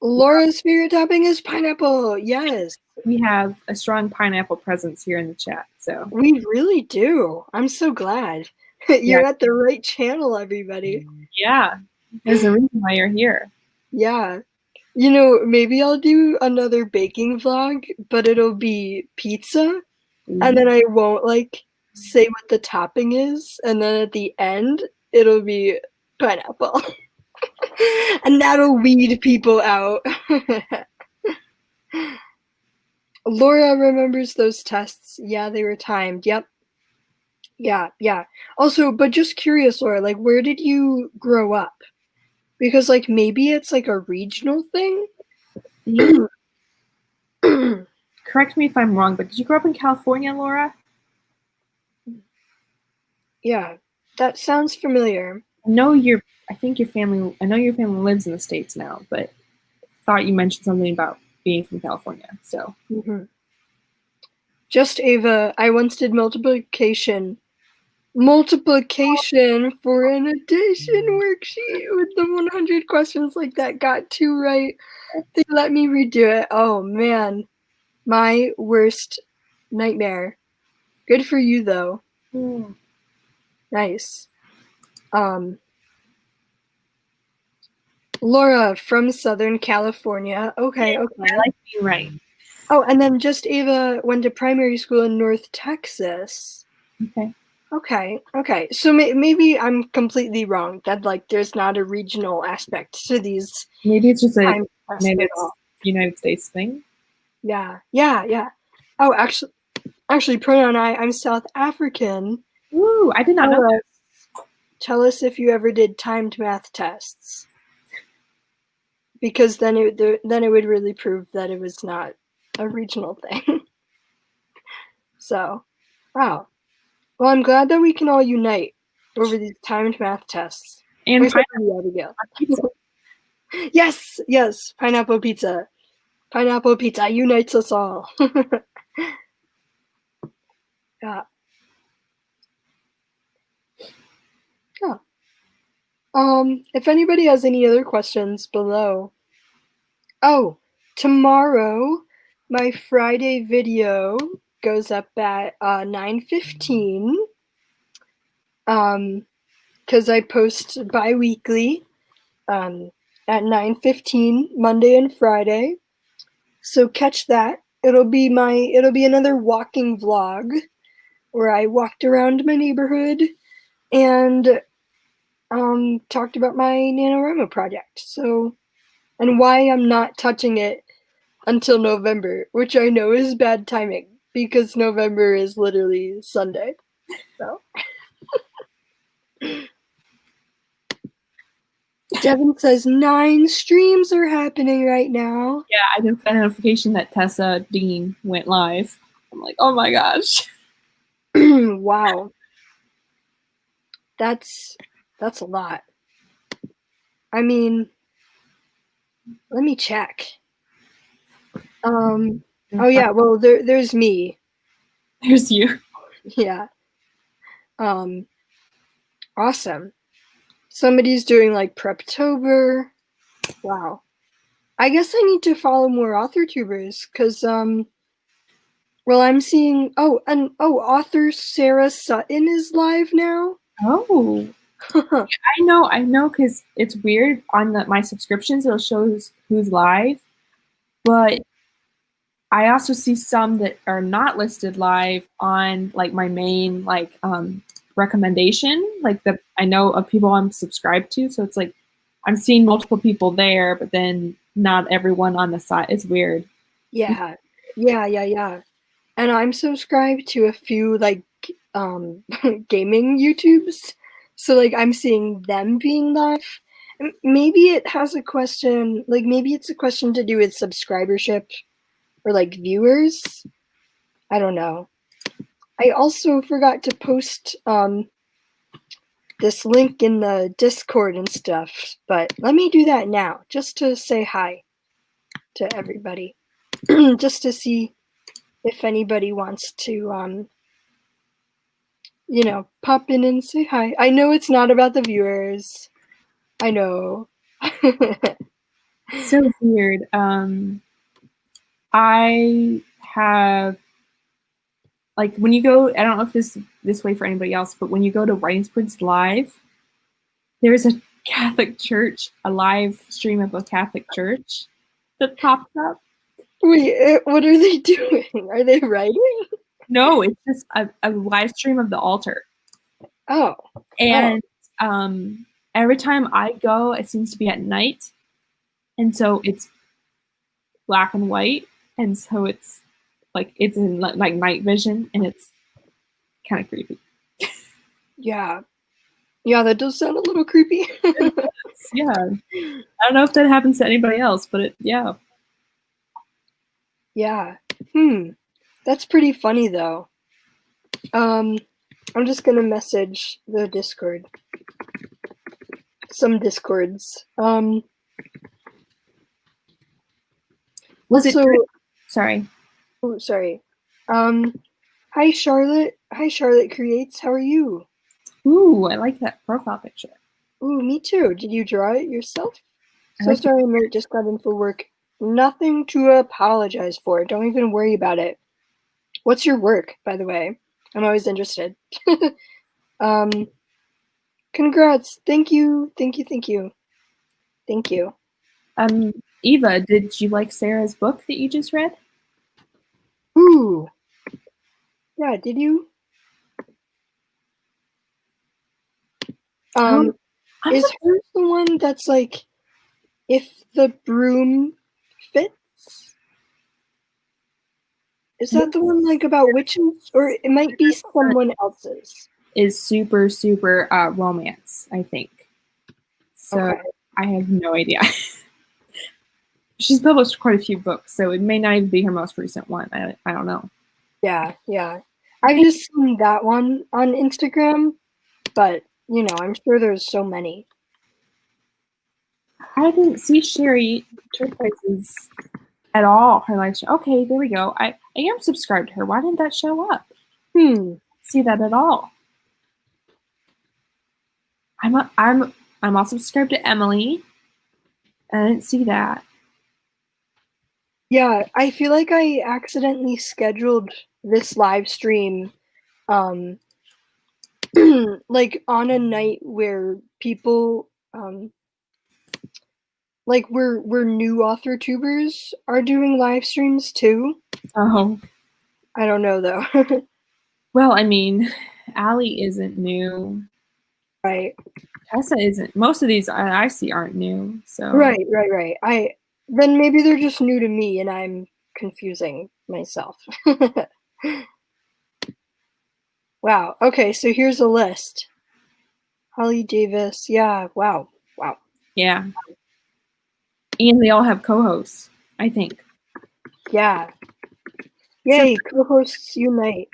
Laura's favorite topping is pineapple. Yes. We have a strong pineapple presence here in the chat. So We really do. I'm so glad. You're at the right channel, everybody. Yeah. There's a reason why you're here. Yeah. You know, maybe I'll do another baking vlog, but it'll be pizza. And then I won't like say what the topping is. And then at the end, it'll be pineapple. And that'll weed people out. Laura remembers those tests. Yeah, they were timed. Yep. Yeah. Also, but just curious, Laura, like where did you grow up? Because like maybe it's like a regional thing. Correct me if I'm wrong, but did you grow up in California, Laura? Yeah, that sounds familiar. I know your family lives in the States now, but thought you mentioned something about being from California. So Just Ava, I once did multiplication for an addition worksheet with the 100 questions like that. Got 2 right. They let me redo it. Oh man, my worst nightmare. Good for you though. Nice. Laura from Southern California. Okay. I like being right. Oh, and then Just Ava went to primary school in North Texas. Okay. So maybe I'm completely wrong. That like there's not a regional aspect to these. Maybe it's just a United States thing. Yeah. Oh, actually, pronoun I'm South African. Ooh, I did not know that. Tell us if you ever did timed math tests, because then it would really prove that it was not a regional thing. So, wow. Well, I'm glad that we can all unite over these timed math tests. And pineapple pizza. Yes, pineapple pizza. Pineapple pizza unites us all. Yeah. If anybody has any other questions below. Oh, tomorrow my Friday video goes up at 9:15. Because I post bi-weekly at 9:15 Monday and Friday. So catch that. It'll be another walking vlog where I walked around my neighborhood and talked about my NaNoWriMo project. So, and why I'm not touching it until November, which I know is bad timing because November is literally Sunday. So. Devin says 9 streams are happening right now. Yeah, I just got a notification that Tessa Dean went live. I'm like, oh my gosh. Wow. That's a lot. I mean, let me check. Oh yeah, well there's me. There's you. Yeah. Awesome. Somebody's doing like Preptober. Wow. I guess I need to follow more author tubers because well I'm seeing author Sarah Sutton is live now. Oh. I know because it's weird on my subscriptions it'll show who's live, but I also see some that are not listed live on like my main recommendation, like that I know of people I'm subscribed to. So it's like I'm seeing multiple people there, but then not everyone on the side. It's weird. Yeah. And I'm subscribed to a few like gaming YouTubes. So like I'm seeing them being live. Maybe it has a question, like maybe it's a question to do with subscribership or like viewers. I don't know. I also forgot to post this link in the Discord and stuff, but let me do that now just to say hi to everybody. Just to see if anybody wants to pop in and say hi. I know it's not about the viewers. I know. So weird. I have like when you go, I don't know if this way for anybody else, but when you go to Writing Sprints Live, there's a Catholic church, a live stream of a Catholic church that pops up. Wait, what are they doing? Are they writing? No, it's just a live stream of the altar. Oh. And every time I go, it seems to be at night. And so it's black and white. And so it's like it's in like night vision, and it's kind of creepy. Yeah. Yeah, that does sound a little creepy. Yeah. I don't know if that happens to anybody else, but yeah. Yeah. That's pretty funny though. I'm just gonna message the Discord. Some Discords. Was it? Also, Sorry. oh, sorry. Hi Charlotte. Hi Charlotte Creates. How are you? Ooh, I like that profile picture. Ooh, me too. Did you draw it yourself? So like sorry, Mert just got in for work. Nothing to apologize for. Don't even worry about it. What's your work, by the way? I'm always interested. Congrats. Thank you. Thank you. Thank you. Thank you. Eva, did you like Sarah's book that you just read? Ooh. Yeah, did you? Is hers the one that's like, if the broom fits? Is that the one like about witches? Or it might be someone else's. Is super, super romance, I think. So Okay. I have no idea. She's published quite a few books, so it may not even be her most recent one. I don't know. Yeah. I've just seen that one on Instagram, but I'm sure there's so many. I didn't see Sherry Turquoise's at all. Her live show. Okay, there we go. I am subscribed to her. Why didn't that show up? See that at all. I'm also subscribed to Emily. I didn't see that. Yeah, I feel like I accidentally scheduled this live stream like on a night where people like we're new author tubers are doing live streams too. Oh. I don't know though. Well, I mean, Allie isn't new. Right. Tessa isn't. Most of these I see aren't new. So Right. Then maybe they're just new to me and I'm confusing myself. Wow. Okay, so here's a list. Holly Davis. Yeah. Wow. yeah. And they all have co-hosts, I think. Yeah. Yay, co-hosts unite.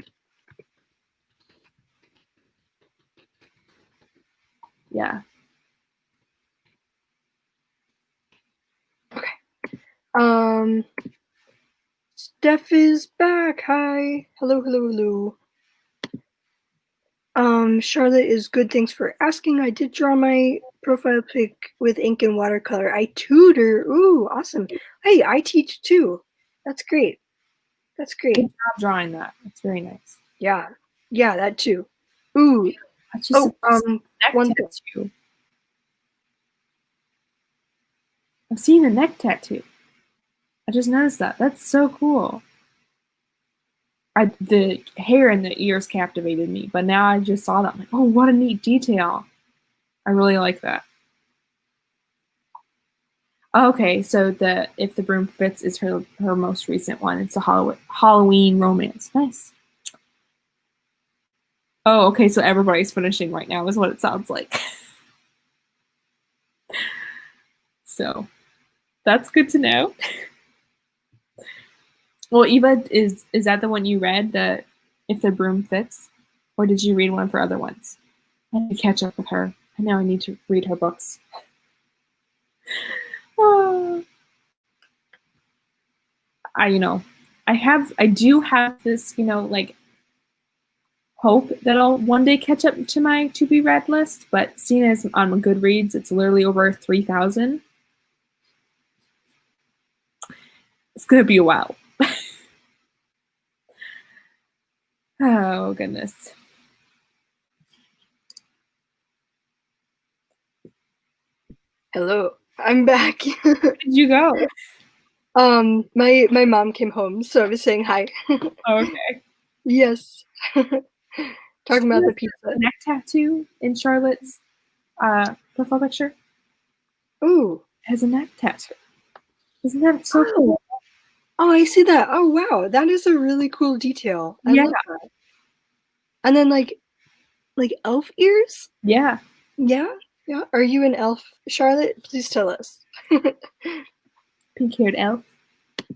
Yeah. Okay. Steph is back. Hi. Hello. Charlotte is good. Thanks for asking. I did draw my profile pic with ink and watercolor. I tutor. Ooh, awesome. Hey, I teach too. That's great. Good job drawing that. That's very nice. Yeah, that too. Ooh. One tattoo. I've seen a neck tattoo. I just noticed that. That's so cool. the hair and the ears captivated me, but now I just saw that. I'm like, oh, what a neat detail. I really like that. Okay, so the If the Broom Fits is her most recent one. It's a Halloween romance. Nice. Oh, okay, so everybody's finishing right now is what it sounds like. So that's good to know. Well, Eva, is that the one you read, the If the Broom Fits? Or did you read one for other ones? I need to catch up with her. And now I need to read her books. Oh. I do have this, like hope that I'll one day catch up to my to be read list, but seeing as on Goodreads, it's literally over 3,000. It's gonna be a while. Oh goodness. Hello, I'm back. Where did you go? My mom came home, so I was saying hi. Oh, okay. Yes. Talking about the pizza. A neck tattoo in Charlotte's profile picture. Ooh. It has a neck tattoo. Isn't that so cool? Oh, I see that. Oh wow, that is a really cool detail. I love that. And then like elf ears? Yeah. Yeah? Yeah. Are you an elf, Charlotte? Please tell us. Pink-haired elf. I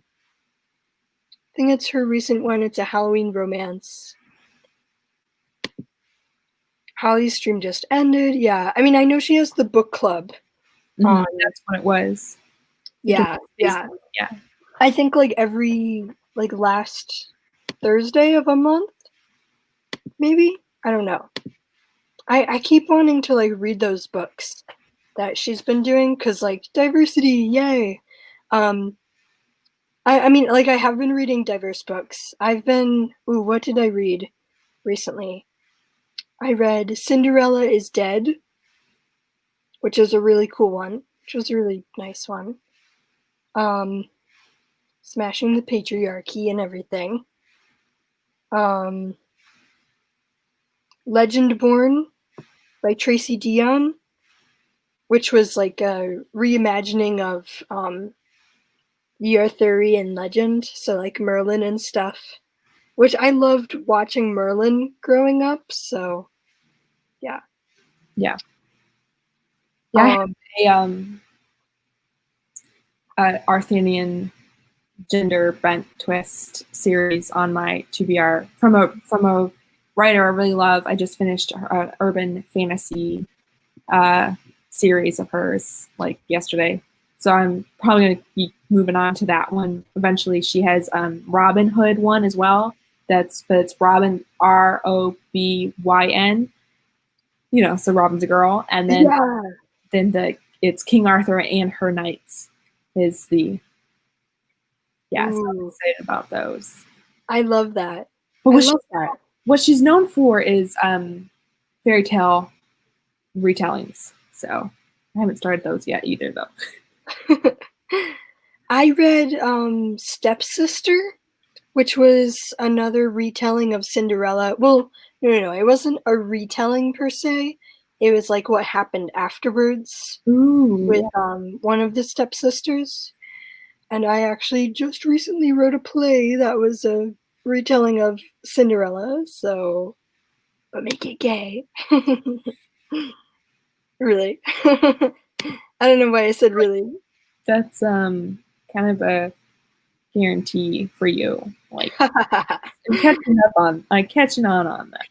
think it's her recent one. It's a Halloween romance. Holly's stream just ended. Yeah. I mean, I know she has the book club. That's what it was. Yeah. Yeah. Yeah. I think like every last Thursday of a month, maybe? I don't know. I keep wanting to like read those books that she's been doing because like diversity, yay. I mean, like I have been reading diverse books. What did I read recently? I read Cinderella is Dead, which is a really cool one, which was a really nice one. Smashing the Patriarchy and everything. Legendborn by Tracy Dion, which was like a reimagining of the Arthurian legend, so like Merlin and stuff, which I loved watching Merlin growing up, so yeah. Yeah. Yeah, I have a Arthurian gender bent twist series on my TBR from a writer I really love. I just finished an urban fantasy series of hers like yesterday, so I'm probably going to be moving on to that one eventually. She has Robin Hood one as well. But it's Robin, Robyn. So Robin's a girl, and then it's King Arthur and her knights is the. Yeah, so I'm excited about those. I love that. But what she's known for is fairy tale retellings. So I haven't started those yet either, though. I read Stepsister, which was another retelling of Cinderella. Well, no, it wasn't a retelling per se. It was like what happened afterwards with one of the stepsisters. And I actually just recently wrote a play that was a retelling of Cinderella, but make it gay. Really. I don't know why I said really. That's kind of a guarantee for you. Like I'm catching on that.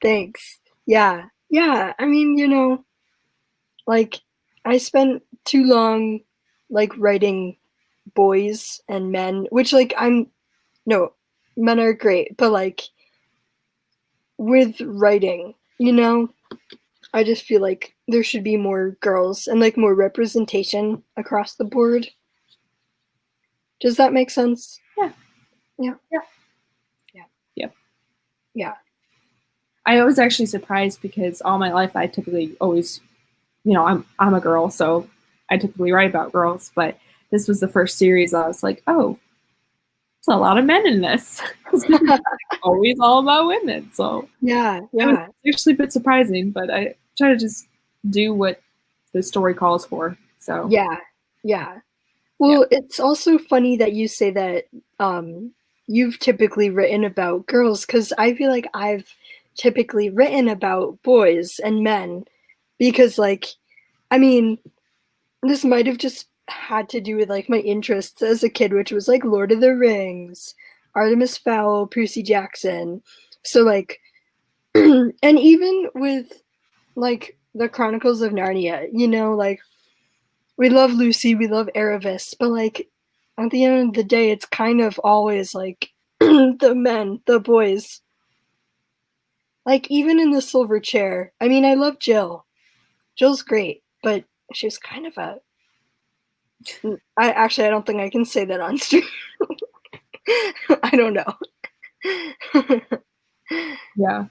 Thanks. Yeah. Yeah. I mean, like I spent too long like writing boys and men, which like men are great, but like with writing, I just feel like there should be more girls and like more representation across the board. Does that make sense? Yeah. Yeah. Yeah. Yeah. Yep. Yeah. I was actually surprised because all my life I typically always, I'm a girl, so I typically write about girls, but this was the first series I was like, oh, a lot of men in this. It's always all about women. So Yeah, it was yeah. actually a bit surprising, but I try to just do what the story calls for. So Yeah, yeah. yeah. Well, it's also funny that you say that you've typically written about girls, because I feel like I've typically written about boys and men because, like, I mean, this might have just had to do with like my interests as a kid, which was like Lord of the Rings, Artemis Fowl, Percy Jackson. So like, and even with like the Chronicles of Narnia, you know, like we love Lucy, we love Aravis, but like at the end of the day, it's kind of always like the men, the boys. Like even in the Silver Chair, I mean, I love Jill. Jill's great, but she was kind of a. I don't think I can say that on stream. I don't know. Yeah. Yeah,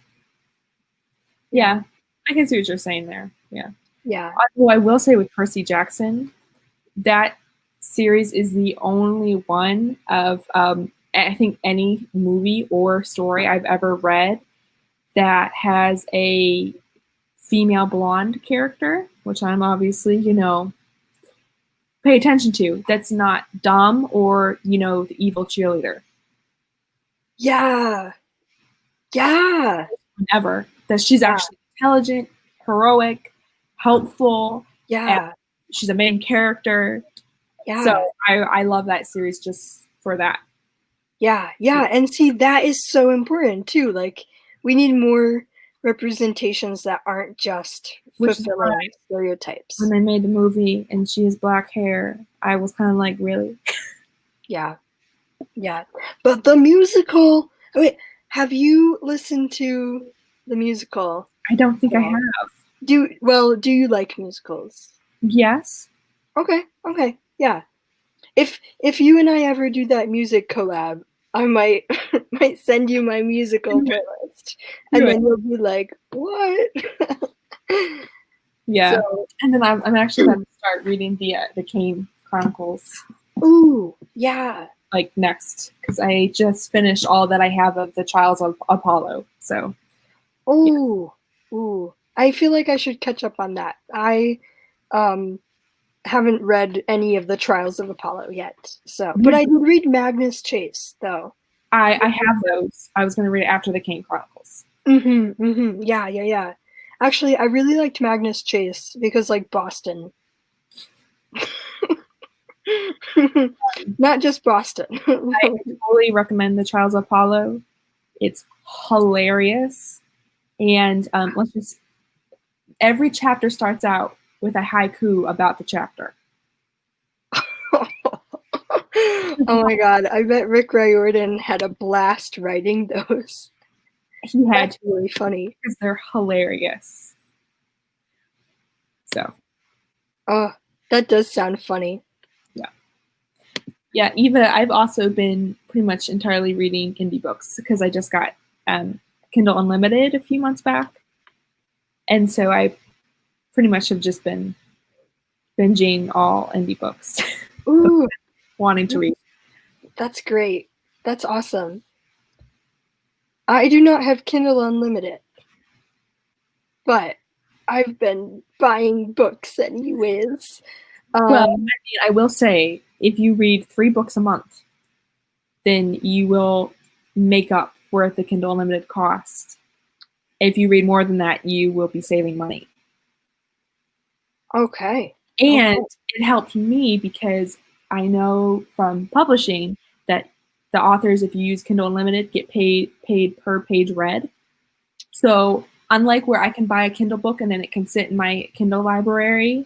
Yeah. I can see what you're saying there. Yeah. yeah, Although I will say with Percy Jackson, that series is the only one of I think any movie or story I've ever read that has a female blonde character, which I'm obviously, pay attention to. That's not dumb or, the evil cheerleader. yeah, yeah, Ever. That she's yeah, actually intelligent, heroic, helpful, and yeah, she's a main character. So yeah, I love that series just for that. yeah, yeah. And see, that is so important too. Like, we need more representations that aren't just Which is why fulfilling when stereotypes. they made the movie and she has black hair, I was kind of like, really? Yeah, yeah. But the musical, wait, have you listened to the musical I don't think at I all? have. Do you like musicals? Yes. Okay, okay, yeah. If you and I ever do that music collab, I might might send you my musical Do it. playlist, Do and it. then you'll be like, "What?" Yeah. So, And then I'm actually going to start reading the Kane Chronicles ooh, yeah, like next because I just finished all that I have of the Trials of Apollo. So yeah. ooh, ooh. I feel like I should catch up on that. I um haven't read any of the Trials of Apollo yet, so but I did read Magnus Chase though. I have those. I was going to read it after the Kane Chronicles. Yeah, yeah, yeah. Actually, I really liked Magnus Chase because like Boston. Not just Boston. I totally recommend the Trials of Apollo. It's hilarious. And let's just every chapter starts out with a haiku about the chapter. Oh my god, I bet Rick Riordan had a blast writing those. He had That's to really funny. because they're hilarious. So Oh, that does sound funny. yeah. Yeah, Eva, I've also been pretty much entirely reading indie books because I just got Kindle Unlimited a few months back. And so I pretty much have just been binging all indie books, Ooh, wanting to read. that's great. That's awesome. I do not have Kindle Unlimited, but I've been buying books anyways. Well, Um, I will say, if you read 3 books a month, then you will make up for the Kindle Unlimited cost. If you read more than that, you will be saving money. okay. And Okay. it helped me because I know from publishing that the authors, if you use Kindle Unlimited, get paid per page read. So unlike where I can buy a Kindle book and then it can sit in my Kindle library,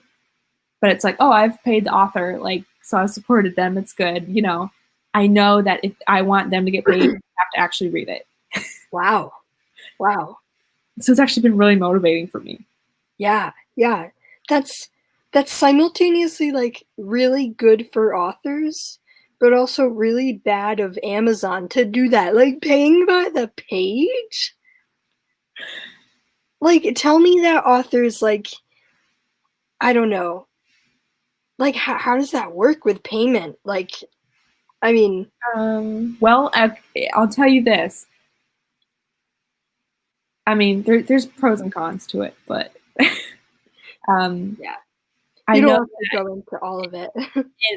but it's like, oh, I've paid the author, like, so I've supported them, it's good, I know that if I want them to get paid, I have to actually read it. Wow. Wow. So it's actually been really motivating for me. Yeah. Yeah. That's that's simultaneously like really good for authors, but also really bad of Amazon to do that. Like paying by the page? Like tell me that authors like I don't know. Like how does that work with payment? Like I mean, well, I'll tell you this. I mean, there's pros and cons to it, but yeah, I you don't know have to go into all of it.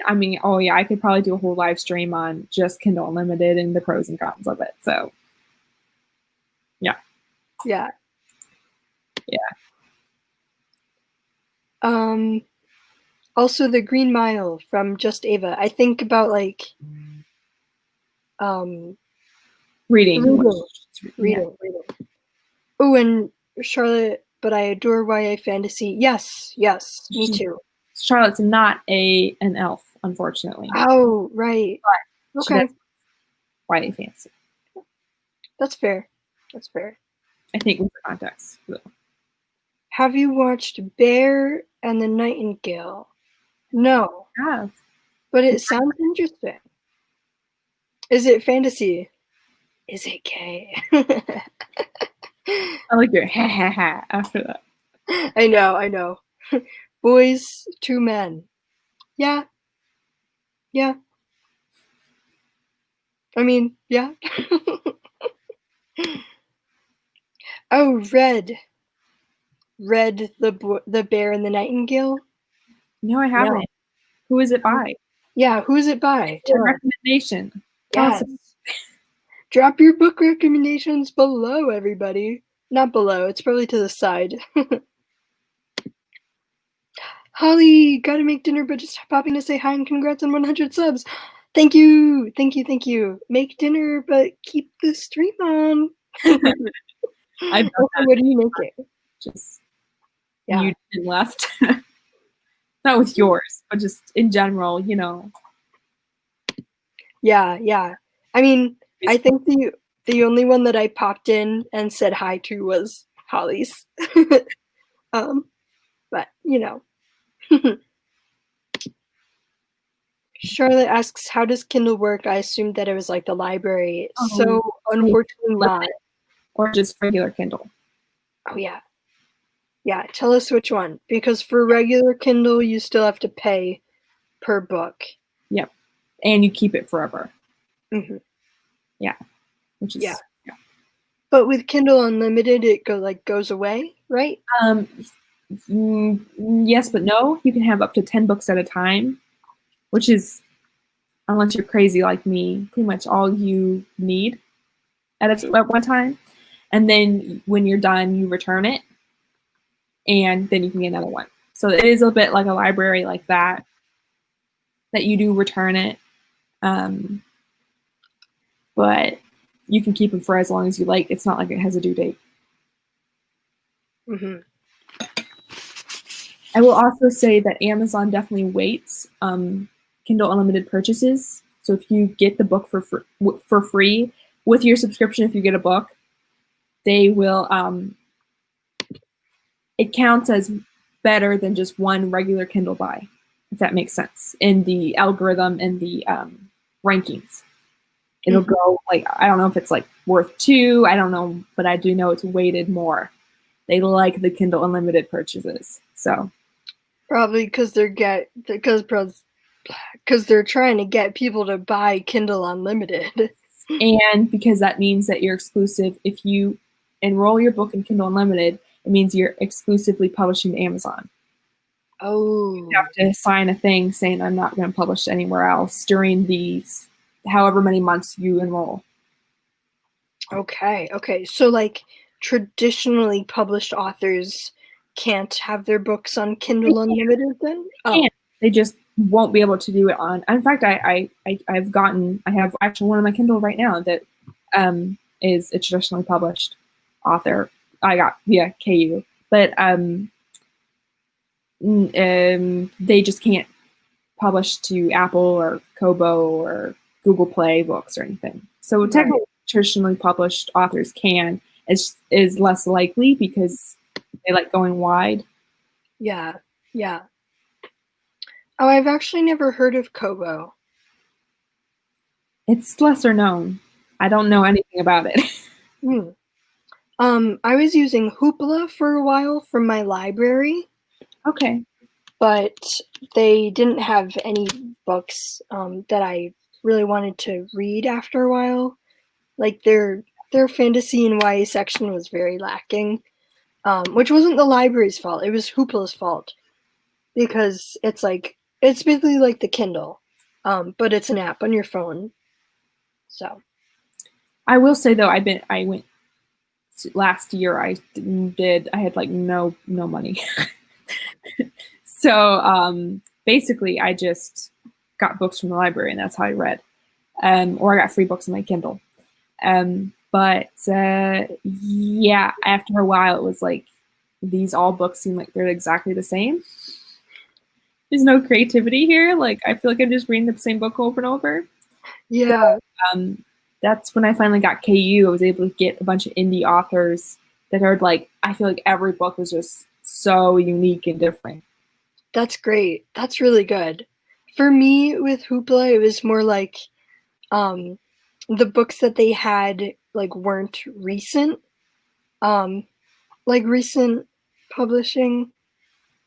I mean, oh yeah, I could probably do a whole live stream on just Kindle Unlimited and the pros and cons of it. So, yeah. Yeah. Yeah. Also the Green Mile from Just Ava. I think about like reading. reading. Oh, and Charlotte, but I adore YA fantasy. Yes, me too. Charlotte's not an elf, unfortunately. Oh, right. But okay. YA fantasy. That's fair. That's fair. I think with the context. Have you watched Bear and the Nightingale? No. I have. But it sounds interesting. Is it fantasy? Is it gay? I like your ha ha ha after that. I know. Boys to men. Yeah. I mean, yeah. Oh, Red, the Bear and the Nightingale. No, I haven't. No. Who is it by? Yeah, who's it by? Tell us. Recommendation. Yes. Drop your book recommendations below, everybody. Not below, it's probably to the side. Holly, gotta make dinner, but just popping to say hi and congrats on 100 subs. Thank you. Make dinner, but keep the stream on. What do you make it? Just you and left. Not with yours, but just in general, you know. Yeah. I mean, I think the only one that I popped in and said hi to was Holly's. But you know. Charlotte asks, how does Kindle work? I assumed that it was like the library. So unfortunately not. Or just regular Kindle. Oh yeah. Yeah, tell us which one. Because for regular Kindle, you still have to pay per book. Yep. And you keep it forever. Mm-hmm. Yeah. Which is yeah. But with Kindle Unlimited, it goes away, right? Yes, but no. You can have up to 10 books at a time, which is, unless you're crazy like me, pretty much all you need at one time. And then when you're done, you return it, and then you can get another one. So it is a bit like a library like that you do return it. But you can keep them for as long as you like. It's not like it has a due date. Mm-hmm. I will also say that Amazon definitely waits Kindle Unlimited purchases. So if you get the book for free with your subscription, if you get a book, they will. It counts as better than just one regular Kindle buy, if that makes sense, in the algorithm and the rankings. It'll go like, I don't know if it's like worth 2, I don't know, but I do know it's weighted more. They like the Kindle Unlimited purchases, so. Probably because they're trying to get people to buy Kindle Unlimited. And because that means that you're exclusive. If you enroll your book in Kindle Unlimited, it means you're exclusively publishing to Amazon. Oh. You have to sign a thing saying I'm not going to publish anywhere else during these however many months you enroll. Okay. So like traditionally published authors can't have their books on Kindle Unlimited then? Oh. They just won't be able to do it on. In fact, I have actually one on my Kindle right now that is a traditionally published author I got via KU, but they just can't publish to Apple or Kobo or Google Play books or anything. So technically, traditionally published authors can. Is less likely because they like going wide. Yeah. Oh, I've actually never heard of Kobo. It's lesser known. I don't know anything about it. I was using Hoopla for a while from my library. Okay. But they didn't have any books that I really wanted to read after a while. Like their fantasy and YA section was very lacking, which wasn't the library's fault. It was Hoopla's fault, because it's basically like the Kindle, but it's an app on your phone. So I will say though, I went last year. I had like no money. So basically, I just got books from the library, and that's how I read. Or I got free books on my Kindle. But yeah, after a while, it was like these all books seem like they're exactly the same. There's no creativity here. Like I feel like I'm just reading the same book over and over. yeah, So, that's when I finally got KU. I was able to get a bunch of indie authors that are like, I feel like every book was just so unique and different. that's great. That's really good. For me, with Hoopla, it was more like the books that they had like weren't recent, like recent publishing,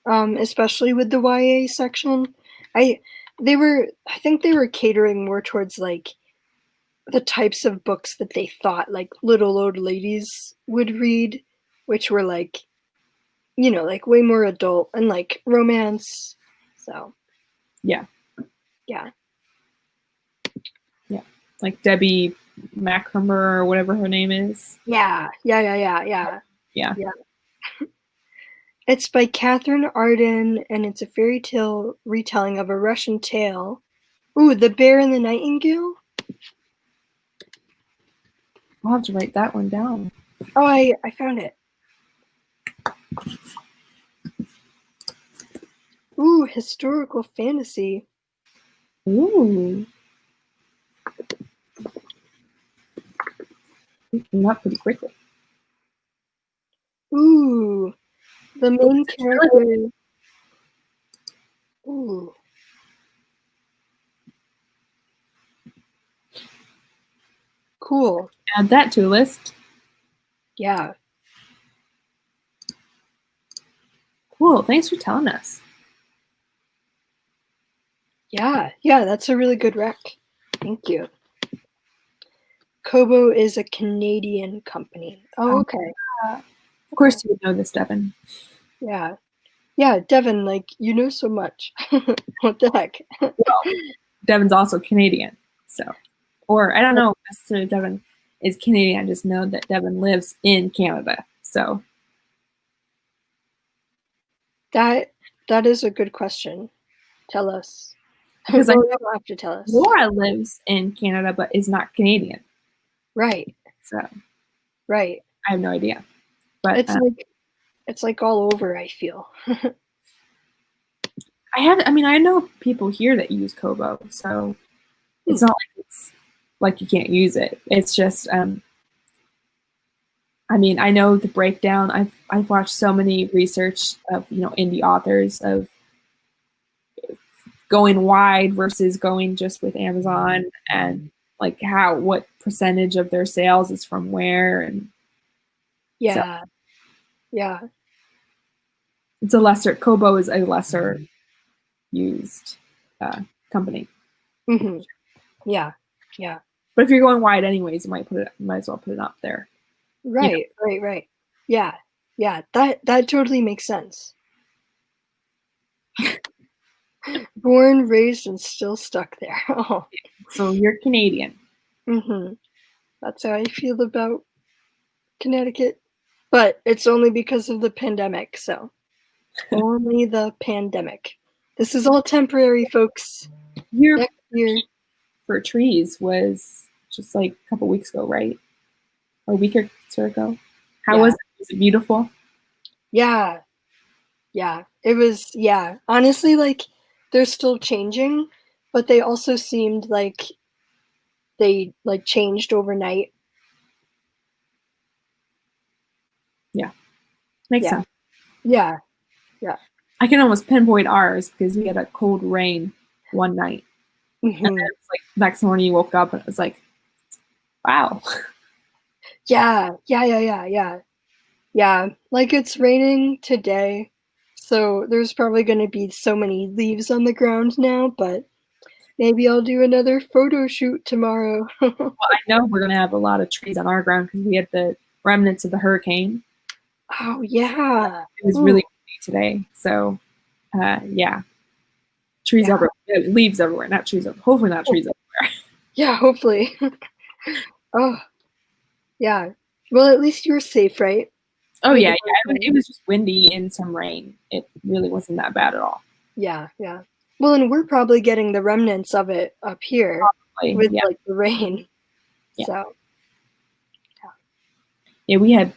especially with the YA section. I think they were catering more towards like the types of books that they thought like little old ladies would read, which were like, like way more adult and like romance. So Yeah. yeah. Yeah. Like Debbie Mackramer or whatever her name is. Yeah. Yeah. Yeah. It's by Catherine Arden, and it's a fairy tale retelling of a Russian tale. Ooh, The Bear and the Nightingale? I'll have to write that one down. Oh, I found it. Ooh, historical fantasy. Ooh. Not pretty quickly. Ooh, the main character. Ooh. Cool. Add that to a list. Yeah. Cool. Thanks for telling us. Yeah, that's a really good rec. Thank you. Kobo is a Canadian company. Oh, okay. Of course you would know this, Devin. Yeah. Yeah, Devin, like, you know so much. What the heck? Well, Devin's also Canadian, so. Or I don't know if Devin is Canadian. I just know that Devin lives in Canada, so. That is a good question. Tell us. Because I Well, know you don't have to tell us. Laura lives in Canada but is not Canadian. Right. So. Right. I have no idea. But it's like all over, I feel. I know people here that use Kobo, so it's not like you can't use it. It's just I know the breakdown. I've watched so many research of indie authors of going wide versus going just with Amazon, and like what percentage of their sales is from where, and Yeah. so Yeah. Kobo is a lesser used company. Mm-hmm. Yeah. Yeah. But if you're going wide anyways, you might as well put it up there. Right. Right. Yeah. Yeah. That totally makes sense. Born, raised, and still stuck there. Oh. So you're Canadian. Mm-hmm. That's how I feel about Connecticut. But it's only because of the pandemic, so only the pandemic. This is all temporary, folks. Your Next year. for trees was just like a couple weeks ago, right? Or a week or so ago. How was it? Was it beautiful? Yeah. Yeah. It was, yeah. Honestly, like, they're still changing, but they also seemed like they like changed overnight. Yeah. Makes sense. Yeah. Yeah. I can almost pinpoint ours because we had a cold rain one night. Mm-hmm. And then it was like next morning you woke up and it was like, wow. Yeah. Like it's raining today, so there's probably going to be so many leaves on the ground now, but Maybe I'll do another photo shoot tomorrow. Well, I know we're gonna have a lot of trees on our ground because we had the remnants of the hurricane. Oh yeah. It was Ooh, really windy today, so yeah, trees yeah. everywhere, leaves everywhere, not trees. Hopefully, not trees everywhere. Yeah, hopefully. Oh, yeah. Well, at least you were safe, right? Oh With yeah, the yeah. It hurricane. was just windy and some rain. It really wasn't that bad at all. Yeah, yeah. Well, and we're probably getting the remnants of it up here with Yeah, like the rain. yeah, So, yeah. We had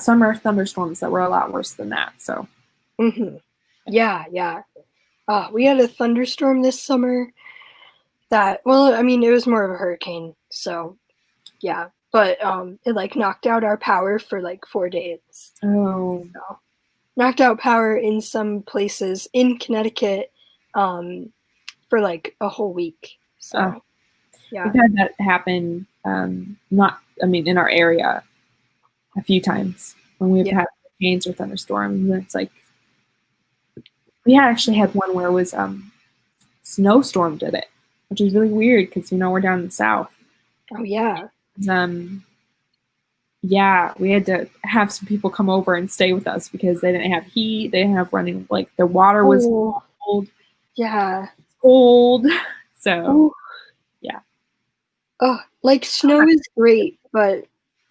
summer thunderstorms that were a lot worse than that. So yeah, yeah. We had a thunderstorm this summer that, well, I mean, it was more of a hurricane. So, yeah. But it like knocked out our power for like 4 days. oh, So, knocked out power in some places in Connecticut for like a whole week. So, yeah. we've had that happen. Not, I mean, in our area a few times when we've Yeah. had hurricanes or thunderstorms. And it's like we actually had one where it was snowstorm did it, which is really weird because we're down in the south. Oh, yeah. Yeah, we had to have some people come over and stay with us because they didn't have heat. They didn't have running, like the water was Oh, cold. yeah. Cold. So Oh, yeah. oh, like snow is great, but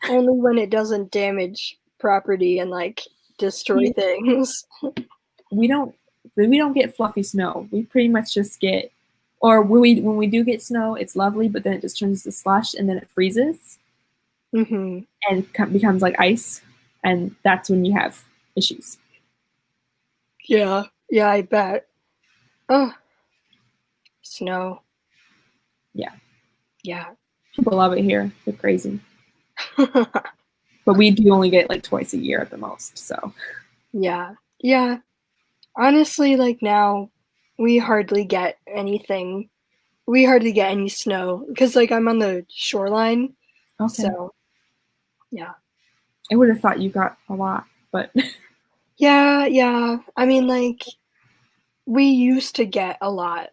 only when it doesn't damage property and like destroy things. We don't get fluffy snow. We pretty much just get, or when we do get snow, it's lovely, but then it just turns to slush and then it freezes Mm-hmm. and it becomes like ice, and that's when you have issues. Yeah. Yeah, I bet. Oh, snow. Yeah, Yeah. people love it here. They're crazy, but we do only get like twice a year at the most. So Yeah. Yeah. Honestly, like now, we hardly get anything. We hardly get any snow because, like, I'm on the shoreline. okay, So, yeah. I would have thought you got a lot, but Yeah. Yeah. I mean, like, we used to get a lot,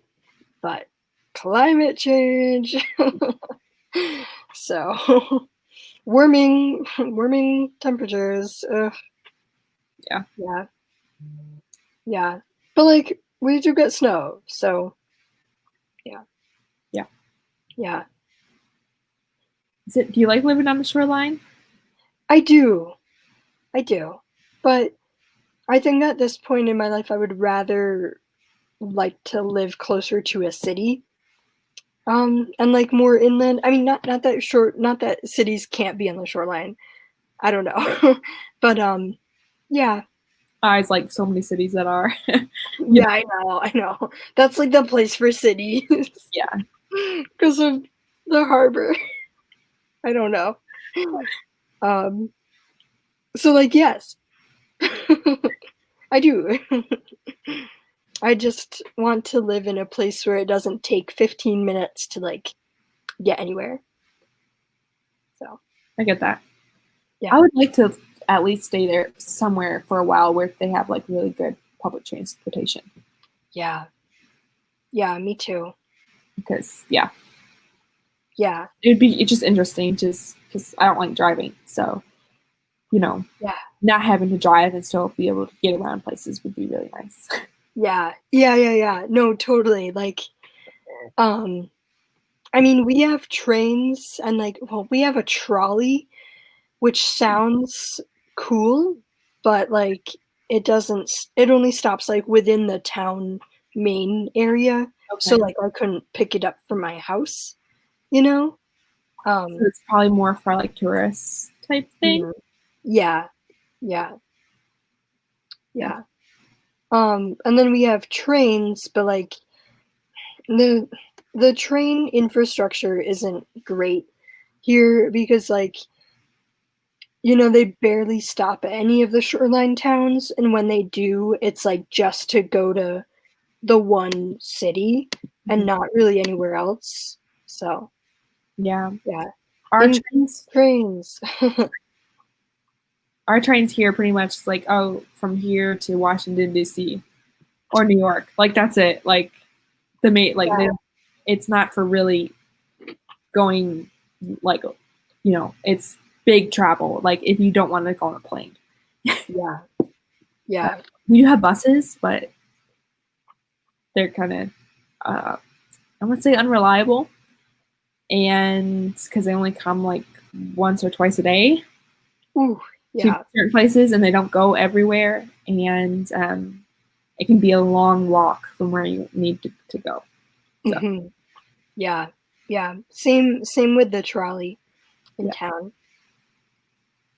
but climate change. So, warming temperatures. yeah, Yeah. Yeah. But, like, we do get snow. So, yeah. yeah. Yeah. Do you like living on the shoreline? I do. I do. But I think at this point in my life, I would rather like to live closer to a city. And like more inland. I mean, not that cities can't be on the shoreline. I don't know. But yeah. It's like so many cities that are. Yeah, I know. That's like the place for cities. Yeah. Because of the harbor. I don't know. Um so like yes. I do. I just want to live in a place where it doesn't take 15 minutes to like get anywhere. So, I get that. yeah. I would like to at least stay there somewhere for a while where they have like really good public transportation. Yeah. Yeah, me too. Because yeah, Yeah. it's just interesting just because I don't like driving. So, Yeah. not having to drive and still be able to get around places would be really nice. Yeah. Yeah. No, totally. Like, um, I mean, we have trains and like, well, we have a trolley, which sounds cool, but like, it only stops like within the town main area. So Okay. like, I couldn't pick it up from my house, you know? So it's probably more for like tourists type thing. Yeah. Yeah. Yeah. Yeah. And then we have trains, but like the the train infrastructure isn't great here because like they barely stop at any of the shoreline towns, and when they do, it's like just to go to the one city and Mhm. not really anywhere else. So, Yeah. yeah. Our In trains trains. our trains here pretty much like, oh, from here to Washington D.C. or New York. Like that's it. Like the main like Yeah. it's not for really going, like, you know, it's big travel. Like if you don't want to go on a plane. Yeah. Yeah. We do have buses, but they're kind of, I would say, unreliable. And because they only come like once or twice a day Ooh, to yeah. certain places, and they don't go everywhere. And it can be a long walk from where you need to go. So. Mm-hmm. Yeah. Yeah. Same with the trolley in Yeah. town.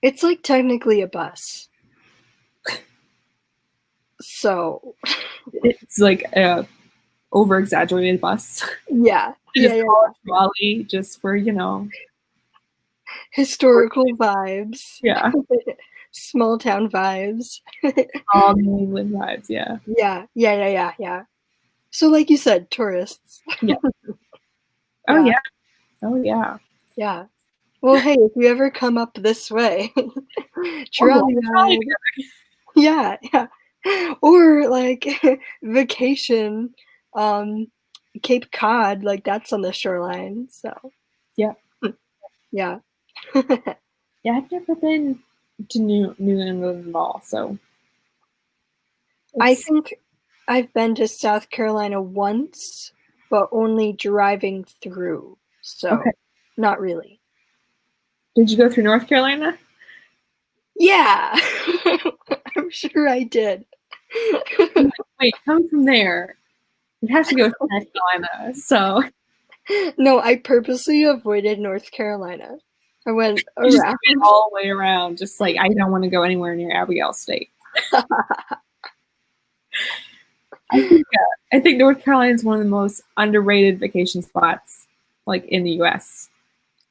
It's like technically a bus. So It's like a over exaggerated bus. yeah. Just Yeah. call it trolley just for, you know. Historical vibes. Yeah. Small town vibes. All New England vibes, yeah. Yeah. So like you said, tourists. Yeah. Oh Yeah. yeah. Oh yeah. Yeah. Well, hey, if you ever come up this way, Trolley trolley ride. Yeah. Or like vacation, Cape Cod, like that's on the shoreline. So yeah. yeah. Yeah, I've never been to New England at all, so I think I've been to South Carolina once, but only driving through. So okay. not really. Did you go through North Carolina? Yeah. I'm sure I did. Wait, come from there. You have to go through North Carolina. So No, I purposely avoided North Carolina. I went you just around. went all the way around, just like I don't want to go anywhere near Abigail State. I think North Carolina is one of the most underrated vacation spots, like in the U.S.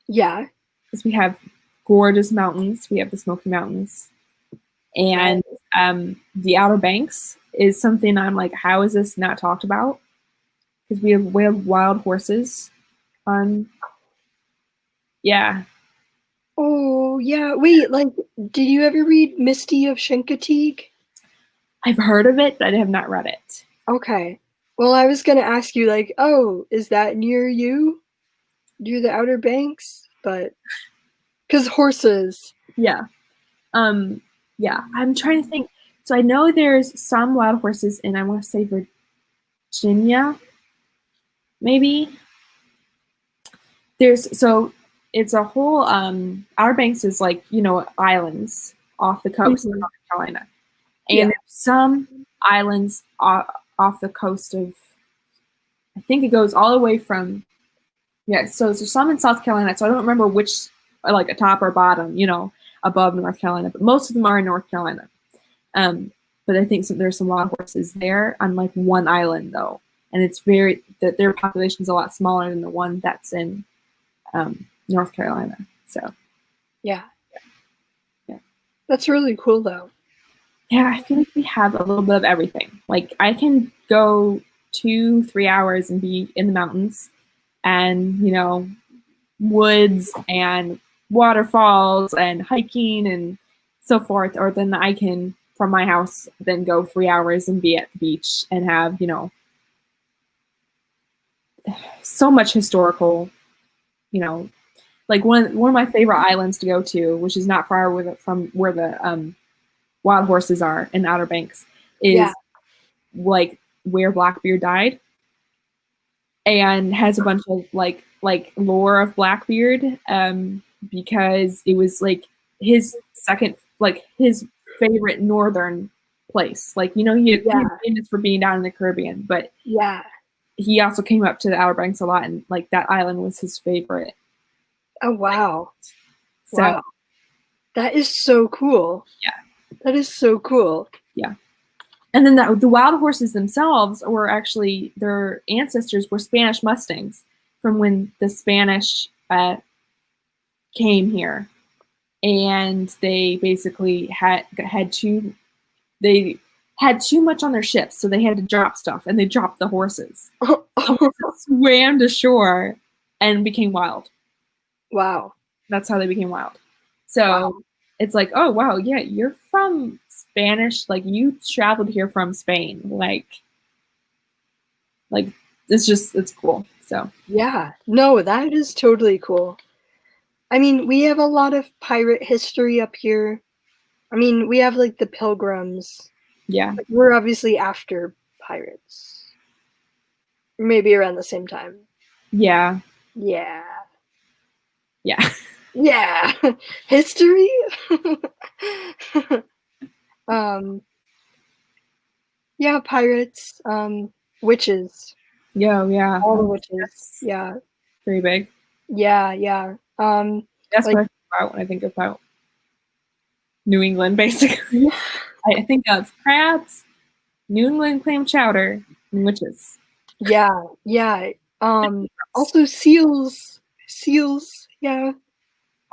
Yeah. Because we have gorgeous mountains. We have the Smoky Mountains, and the Outer Banks is something I'm like, how is this not talked about? Because we have wild horses. Yeah. Oh, yeah. Wait, like, did you ever read Misty of Chincoteague? I've heard of it, but I have not read it. Okay. Well, I was gonna ask you, like, oh, is that near you? Near the Outer Banks? But, because horses. Yeah. Yeah. I'm trying to think. So I know there's some wild horses in, I want to say, Virginia, maybe. It's a whole Outer Banks is like, you know, islands off the coast of North Carolina. And there's some islands off the coast of, I think it goes all the way from, so there's some in South Carolina. So I don't remember which, like a top or bottom, you know, above North Carolina, but most of them are in North Carolina. But I think there's some wild horses there on like one island though. And it's their population is a lot smaller than the one that's in North Carolina. So Yeah. That's really cool though. Yeah, I feel like we have a little bit of everything. Like I can go 2-3 hours and be in the mountains and, you know, woods and waterfalls and hiking and so forth. Or then I can, from my house, then go 3 hours and be at the beach and have, you know, so much historical, you know, like one of my favorite islands to go to, which is not far from where the wild horses are in Outer Banks, is like where Blackbeard died, and has a bunch of like lore of Blackbeard, because it was like his favorite northern place. Like, you know, he's famous for being down in the Caribbean, but he also came up to the Outer Banks a lot, and like that island was his favorite. Oh wow. So wow. That is so cool. Yeah. That is so cool. Yeah. And then the wild horses themselves were actually, their ancestors were Spanish Mustangs from when the Spanish came here. And they basically had too much on their ships, so they had to drop stuff, and they dropped the horses. The horses swam to shore and became wild. Wow. That's how they became wild. So it's like, oh wow, yeah, you're from Spanish, like you traveled here from Spain. Like it's cool. So yeah, no, that is totally cool. I mean, we have a lot of pirate history up here. I mean, we have like the Pilgrims. yeah, Like, we're obviously after pirates. Maybe around the same time. yeah, Yeah. yeah. Yeah. History? um yeah, pirates, witches. Yeah. All the witches. That's Yeah. pretty big. Yeah, yeah. That's Like what I think about when I think about New England, basically. yeah, I think of crabs, New England clam chowder, and witches. yeah, yeah. Also seals. Seals, yeah.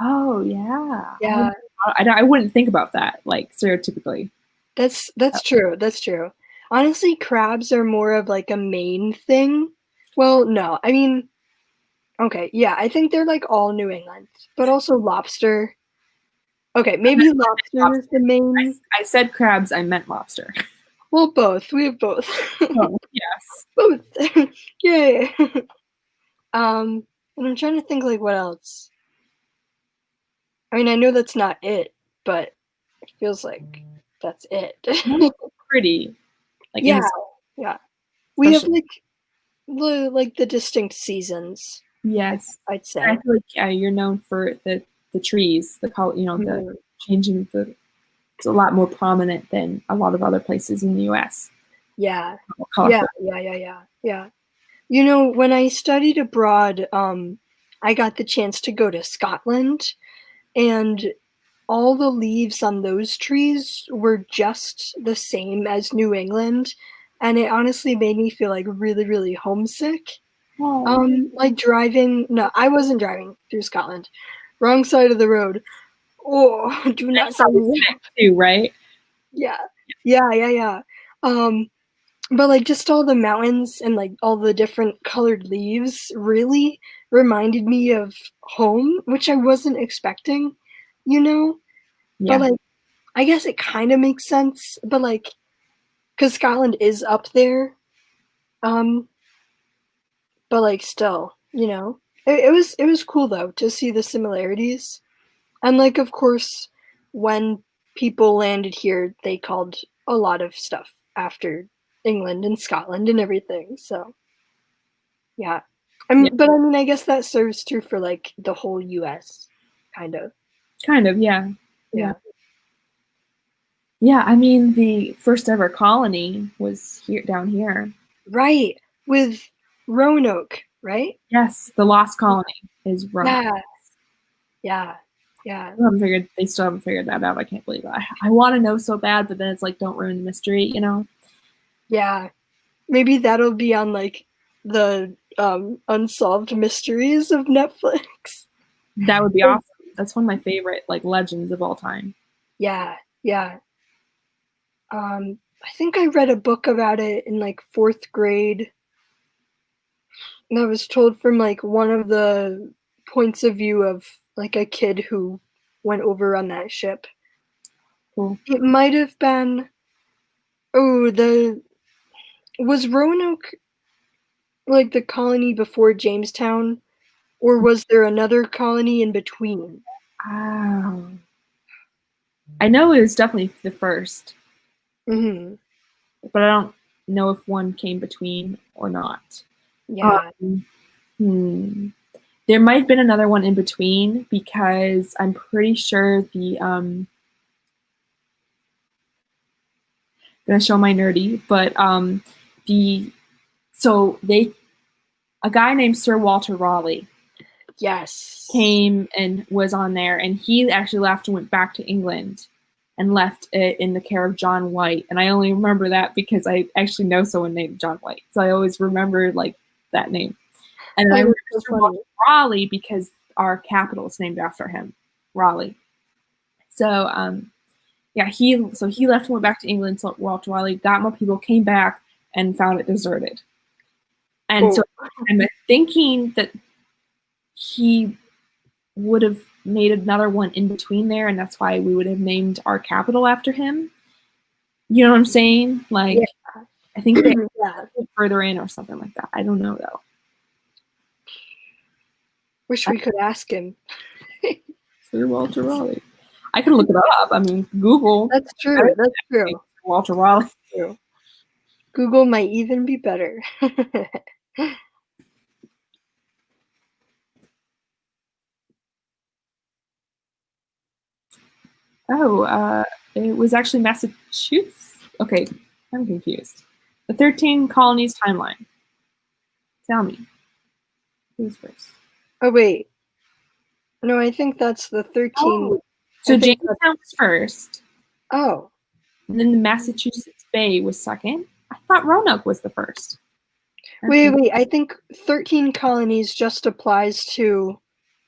Oh yeah, Yeah. I wouldn't think about that like stereotypically. That's true. That's true. Honestly, crabs are more of like a Maine thing. Well, no. I mean, okay, yeah, I think they're like all New England, but also lobster. Okay, maybe lobster is Lobster. the main. I said crabs. I meant lobster. Well, both. We have both. Oh yes. Both. Yay. And I'm trying to think like what else. I mean, I know that's not it, but it feels like that's it. Pretty like in Yeah, the yeah. We have especially the distinct seasons, yes. I'd I say. feel like you're known for the trees, the color, the Mhm. changing of the. It's a lot more prominent than a lot of other places in the U.S. Yeah. More Yeah, colorful. yeah. You know, when I studied abroad, I got the chance to go to Scotland, and all the leaves on those trees were just the same as New England, and it honestly made me feel like really, really homesick. Oh, Like driving. No, I wasn't driving through Scotland. Wrong side of the road. Oh, do that's not sign probably me sick up. too, right? Yeah, yeah. Um, but like just all the mountains and like all the different colored leaves really reminded me of home, which I wasn't expecting, you know? But Yeah, like I guess it kind of makes sense, but like cuz Scotland is up there. Um, but like still, it was cool though to see the similarities. And like of course when people landed here, they called a lot of stuff after England and Scotland and everything. So yeah. yeah, But I mean, I guess that serves true for like the whole US, kind of. kind of, yeah, yeah, Yeah. yeah. I mean, the first ever colony was here down here. Right. With Roanoke, right? Yes, the lost colony is Roanoke. Yeah. Yeah. Yeah. They still haven't figured that out. I can't believe that. I want to know so bad, but then it's like, don't ruin the mystery, you know? Yeah. Maybe that'll be on like the unsolved mysteries of Netflix. That would be awesome. That's one of my favorite like legends of all time. Yeah. Yeah. I think I read a book about it in like 4th grade. That was told from like one of the points of view of like a kid who went over on that ship. Cool. It might have been the was Roanoke like the colony before Jamestown, or was there another colony in between? Oh. I know it was definitely the first, Hmm. but I don't know if one came between or not. Yeah. Um, hmm. There might have been another one in between because I'm pretty sure gonna show my nerdy, but the so they a guy named Sir Walter Raleigh Yes. came and was on there, and he actually left and went back to England and left it in the care of John White. And I only remember that because I actually know someone named John White, so I always remember like that name. And then I That is remember so Sir funny. Walter Raleigh because our capital is named after him, Raleigh. So yeah, he left and went back to England. So Walter Raleigh got more people, came back, and found it deserted. And so Cool. I'm thinking that he would have made another one in between there, and that's why we would have named our capital after him. You know what I'm saying? Yeah. Like, I think they Yeah. further in or something like that. I don't know though. Wish we could ask him. Sir Walter Raleigh. I can look it up. I mean, Google. That's true. That's true. Walter Raleigh. True. Google might even be better. Oh, it was actually Massachusetts. Okay, I'm confused. The 13 colonies timeline. Tell me. Who's first? Oh, wait. No, I think that's the 13. Oh, so Jamestown was first. Oh. And then the Massachusetts Bay was second. I thought Roanoke was the first. Wait. I think 13 colonies just applies to.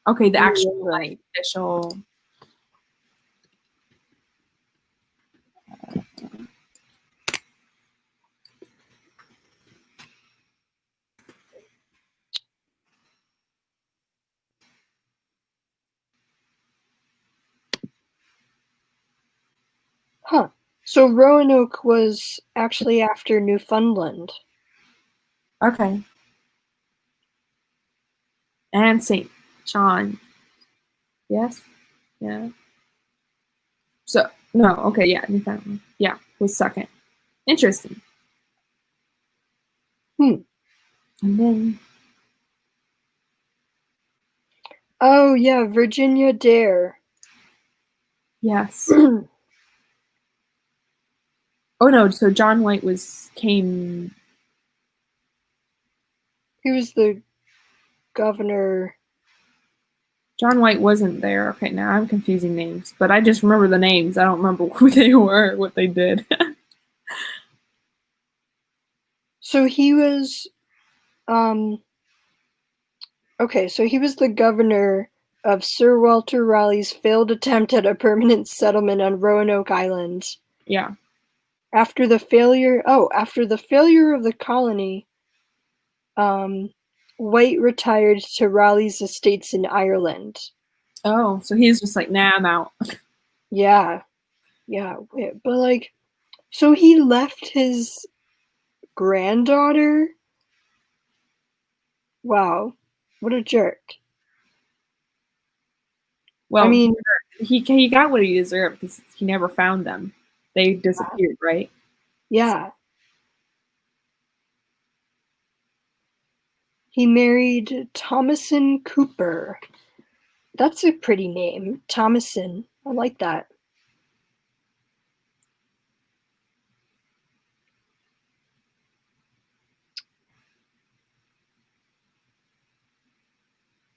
Okay, the actual like, official. Huh. So Roanoke was actually after Newfoundland. Okay. And St. John. Yes? Yeah. So, no, okay, yeah, Newfoundland. Yeah, was second. Interesting. And then. Oh, yeah, Virginia Dare. Yes. Oh, no, so John White came. He was the governor. John White wasn't there. Okay, now I'm confusing names, but I just remember the names. I don't remember who they were, what they did. So he was, okay, so he was the governor of Sir Walter Raleigh's failed attempt at a permanent settlement on Roanoke Island. Yeah. After the failure of the colony, White retired to Raleigh's estates in Ireland. Oh, so he's just like, nah, I'm out. Yeah. But like, so he left his granddaughter? Wow. What a jerk. Well, I mean, he got what he deserved because he never found them. They disappeared, right? Yeah. He married Thomasin Cooper. That's a pretty name. Thomasin. I like that.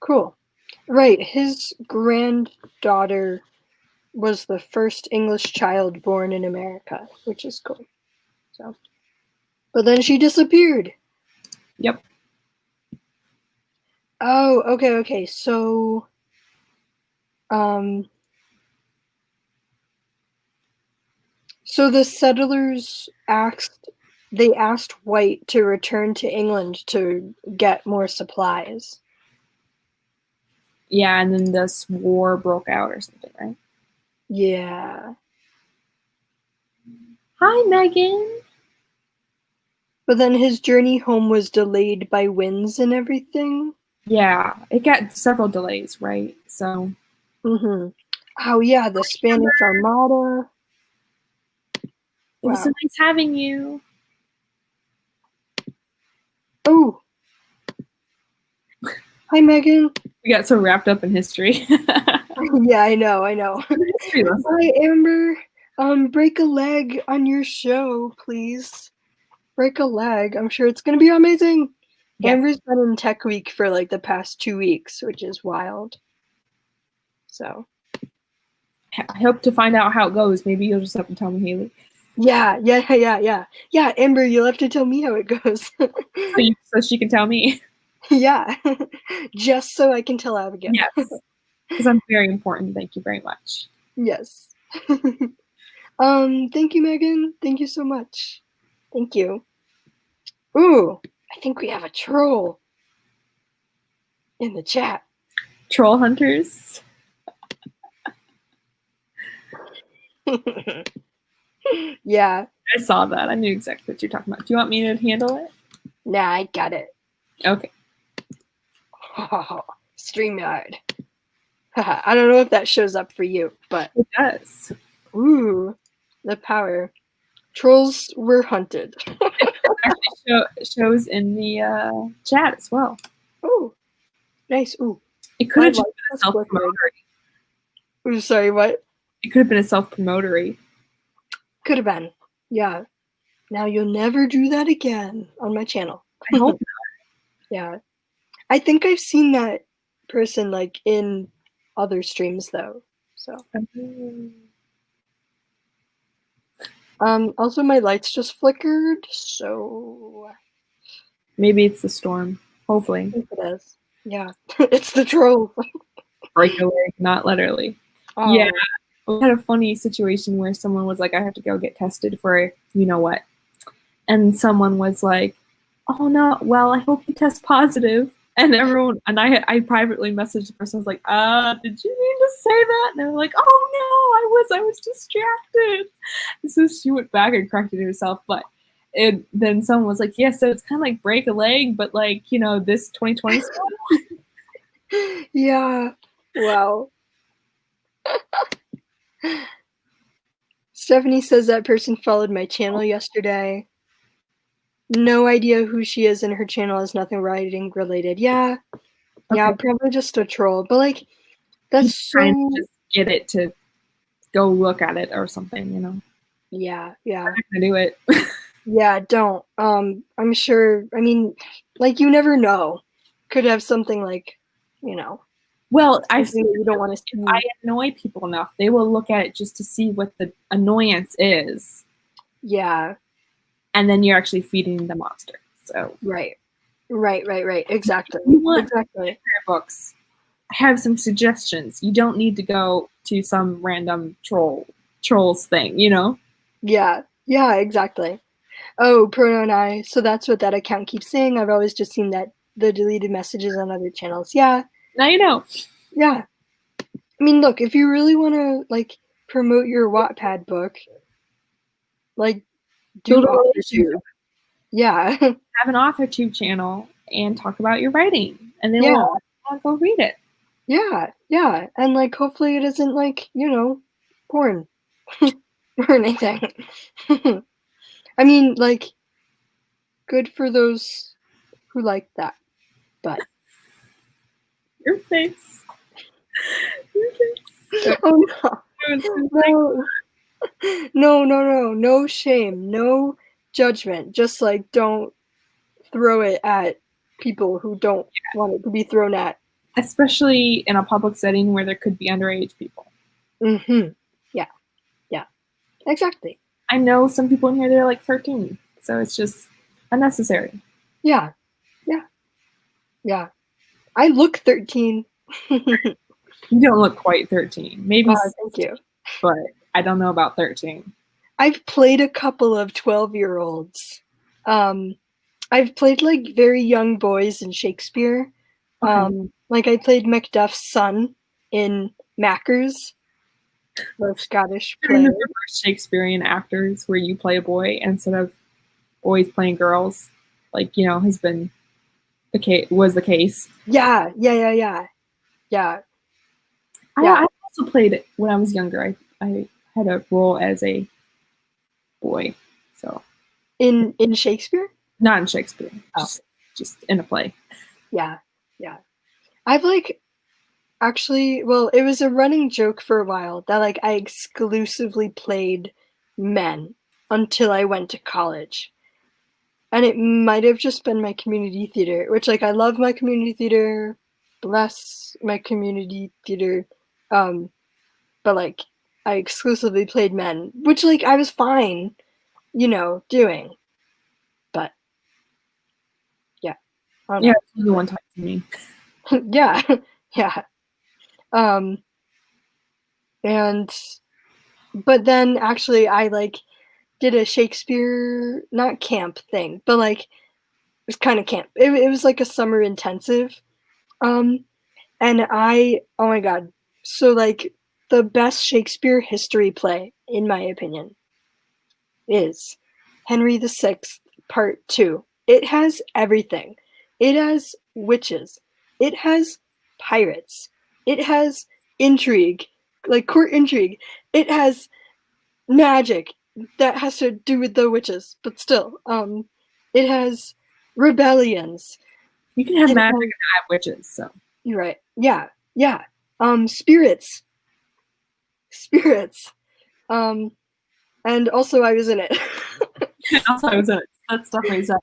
Cool. Right. His granddaughter was the first English child born in America, which is cool. So, but then she disappeared. Yep. Oh, okay. So, so the settlers asked White to return to England to get more supplies. Yeah, and then this war broke out or something, right? Yeah. Hi, Megan. But then his journey home was delayed by winds and everything. Yeah, it got several delays, right? So. Oh yeah, the Spanish Armada. It was so nice having you. Oh. Hi, Megan. We got so wrapped up in history. Yeah, I know. Hi, Amber. Break a leg on your show, please. Break a leg. I'm sure it's gonna be amazing. Yes. Amber's been in Tech Week for like the past 2 weeks, which is wild. So. I hope to find out how it goes. Maybe you'll just have to tell me, Haley. Yeah. Yeah, Amber, you'll have to tell me how it goes. so she can tell me. Yeah. Just so I can tell Abigail. Yes. Because I'm very important. Thank you very much. Yes. Thank you, Megan. Thank you so much. Thank you. Ooh, I think we have a troll in the chat. Troll hunters. Yeah. I saw that. I knew exactly what you're talking about. Do you want me to handle it? Nah, I got it. Okay. StreamYard. Haha, I don't know if that shows up for you, but It does. ooh, the power. Trolls were hunted. Actually shows in the chat as well. Oh, nice. Ooh, It could my have just light been a has self-promotory. Ooh, sorry, what? It could have been a self-promotory. Could have been. Yeah. Now you'll never do that again on my channel. I hope not. Yeah. I think I've seen that person like in other streams though. So also my lights just flickered, so maybe it's the storm. Hopefully. I think it is. Yeah. It's the troll. Break a leg, not literally. Oh. Yeah. We had a funny situation where someone was like, I have to go get tested for you know what. And someone was like, oh no, well, I hope you test positive. And everyone, and I privately messaged the person, I was like, did you mean to say that? And they were like, oh no, I was distracted. And so she went back and corrected herself, but then someone was like, yeah, so it's kind of like break a leg, but like, you know, this 2020 style. Yeah. Wow. Stephanie says that person followed my channel yesterday. No idea who she is, and her channel is nothing writing related. Yeah. Yeah, Okay. probably just a troll. But like that's so trying to just get it to go look at it or something, you know. Yeah. I'm not gonna do it. Yeah, don't. I'm sure, I mean, like you never know. Could have something like, you know. Well, I've seen you don't want to see. if I annoy people enough, they will look at it just to see what the annoyance is. Yeah. And then you're actually feeding the monster. So Right. Exactly. You want exactly. books. I have some suggestions. You don't need to go to some random trolls thing, you know? Yeah. Yeah, exactly. Oh, pronoun I. So that's what that account keeps saying. I've always just seen that the deleted messages on other channels. Yeah. Now you know. Yeah. I mean, look, if you really want to like promote your Wattpad book, like do AuthorTube. Yeah. Have an AuthorTube channel and talk about your writing, and then Yeah. we'll go read it. Yeah, yeah, and like hopefully it isn't like, you know, porn or anything. I mean, like, good for those who like that, but Your face. Your face. oh no. No shame, no judgment. Just like don't throw it at people who don't want it to be thrown at. Especially in a public setting where there could be underage people. Mm-hmm. Yeah. Yeah. Exactly. I know some people in here, they're like 13, so it's just unnecessary. Yeah. Yeah. Yeah. I look 13. You don't look quite 13. Maybe, thank you. But I don't know about 13. I've played a couple of 12-year-olds. I've played like very young boys in Shakespeare. Okay. Like I played Macduff's son in Mackers, the Scottish play. The reverse Shakespearean actors where you play a boy instead of boys playing girls, like, you know, has been was the case. Yeah. I also played when I was younger. I had a role as a boy, so in Shakespeare, not in Shakespeare, oh. just in a play. Yeah. I've like actually, well, it was a running joke for a while that like I exclusively played men until I went to college. And it might have just been my community theater, which like I love my community theater, bless my community theater. But like I exclusively played men, which like I was fine, you know, doing. But yeah. Yeah, the one time to me. Yeah. And but then actually I like did a Shakespeare, not camp thing, but like it was kind of camp. It was like a summer intensive. And oh my God. So like the best Shakespeare history play, in my opinion, is Henry VI, Part 2. It has everything. It has witches. It has pirates. It has intrigue, like court intrigue. It has magic that has to do with the witches, but still, it has rebellions. You can have It magic has, and not have witches, so. you're right. Yeah, yeah. Spirits. Spirits. And also I was in it. Also, I was in it. That's definitely so.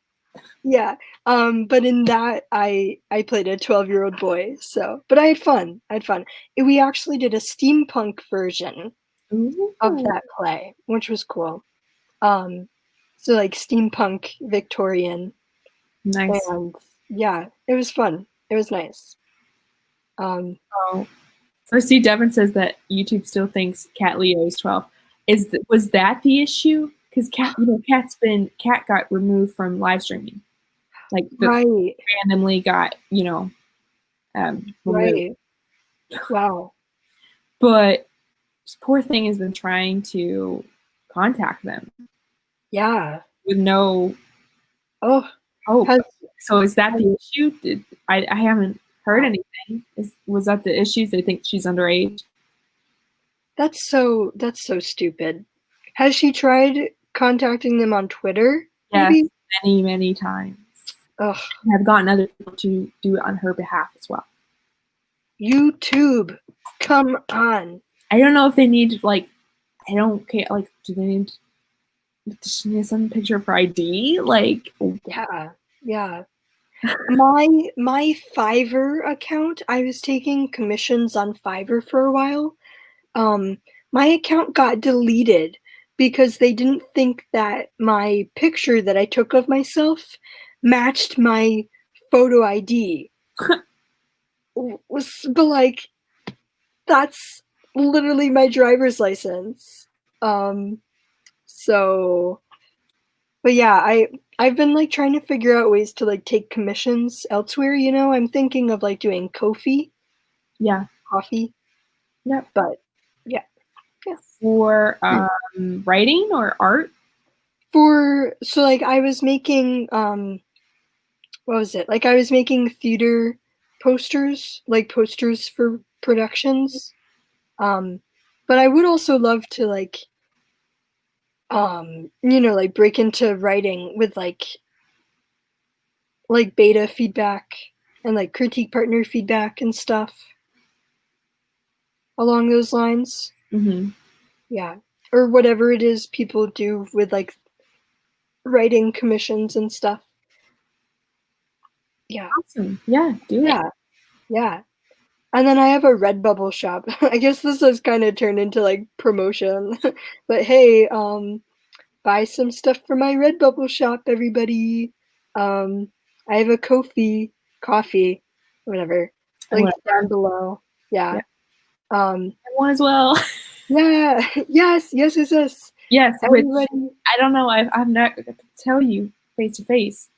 Yeah. But in that I played a 12-year-old boy, so but I had fun. I had fun. We actually did a steampunk version of Ooh. that play, which was cool. So like steampunk Victorian, Nice. and yeah, it was fun. It was nice. Um, Oh. So I see Devin says that YouTube still thinks Cat Leo is 12. Was that the issue? Because Cat got removed from live streaming. Like right, randomly got, removed. right. Wow. But this poor thing has been trying to contact them Yeah. with no Oh, hope. has, So is that has the issue? I haven't heard wow. anything. Was that the issue? They think she's underage? That's so stupid. Has she tried contacting them on Twitter? Yes, Maybe. many, many times. Ugh. I've gotten other people to do it on her behalf as well. YouTube, come on. I don't know if they need I don't care. Like, do they need? Does she need some picture of her ID? Like, Yeah, yeah. My Fiverr account, I was taking commissions on Fiverr for a while. My account got deleted because they didn't think that my picture that I took of myself matched my photo ID. But like, that's literally my driver's license. Um, so, but yeah, I've been like trying to figure out ways to like take commissions elsewhere. I'm thinking of like doing Ko-fi, yeah, coffee, yep. but yeah, yeah. For writing or art. So like I was making what was it? Like I was making theater posters, like posters for productions. But I would also love to like break into writing with like beta feedback and like critique partner feedback and stuff along those lines. Mm-hmm. Yeah. Or whatever it is people do with like writing commissions and stuff. Yeah. Awesome. Yeah, do it. Yeah. Yeah. And then I have a Redbubble shop. I guess this has kind of turned into like promotion. But hey, buy some stuff for my Redbubble shop, everybody. I have a coffee, whatever, linked down below. Yeah. Yeah. Um, I want as well. yeah. Yes. Yes, which Everybody. I don't know. I'm not going to tell you face to face,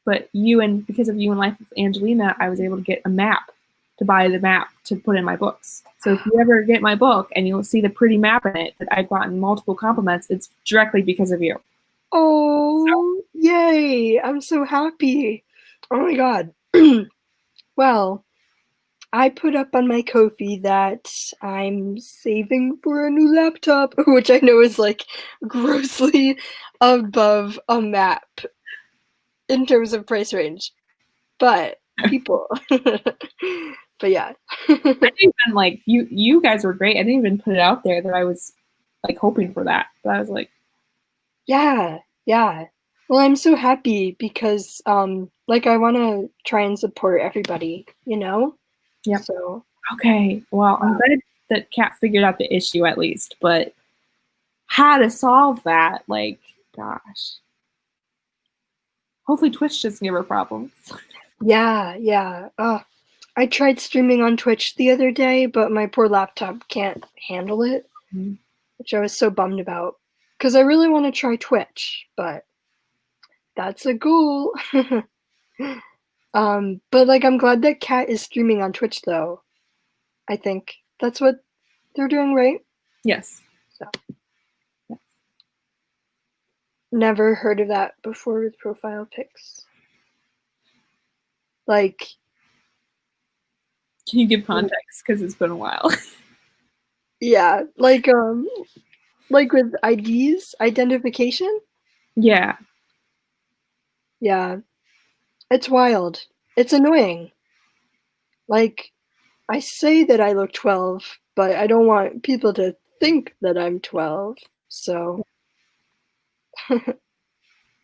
but because of you and Life with Angelina, I was able to get a map to buy the map to put in my books. So if you ever get my book and you'll see the pretty map in it that I've gotten multiple compliments, it's directly because of you. Oh, yay. I'm so happy. Oh my God. Well, I put up on my Ko-fi that I'm saving for a new laptop, which I know is like grossly above a map in terms of price range. But people, but yeah. I didn't even you guys were great. I didn't even put it out there that I was like hoping for that. But I was like, Yeah, yeah. Well, I'm so happy because like I want to try and support everybody, yeah. So, Okay. Well, I'm glad that Kat figured out the issue at least, but how to solve that, like, gosh. Hopefully Twitch doesn't give her problems. yeah, yeah. I tried streaming on Twitch the other day, but my poor laptop can't handle it, which I was so bummed about because I really want to try Twitch, but that's a goal. But like I'm glad that Kat is streaming on Twitch though. I think that's what they're doing, right? Yes. So never heard of that before with profile pics. Like Can you give context? Because it's been a while. Yeah, like with IDs, identification. Yeah. Yeah, it's wild. It's annoying. Like, I say that I look 12, but I don't want people to think that I'm 12. So,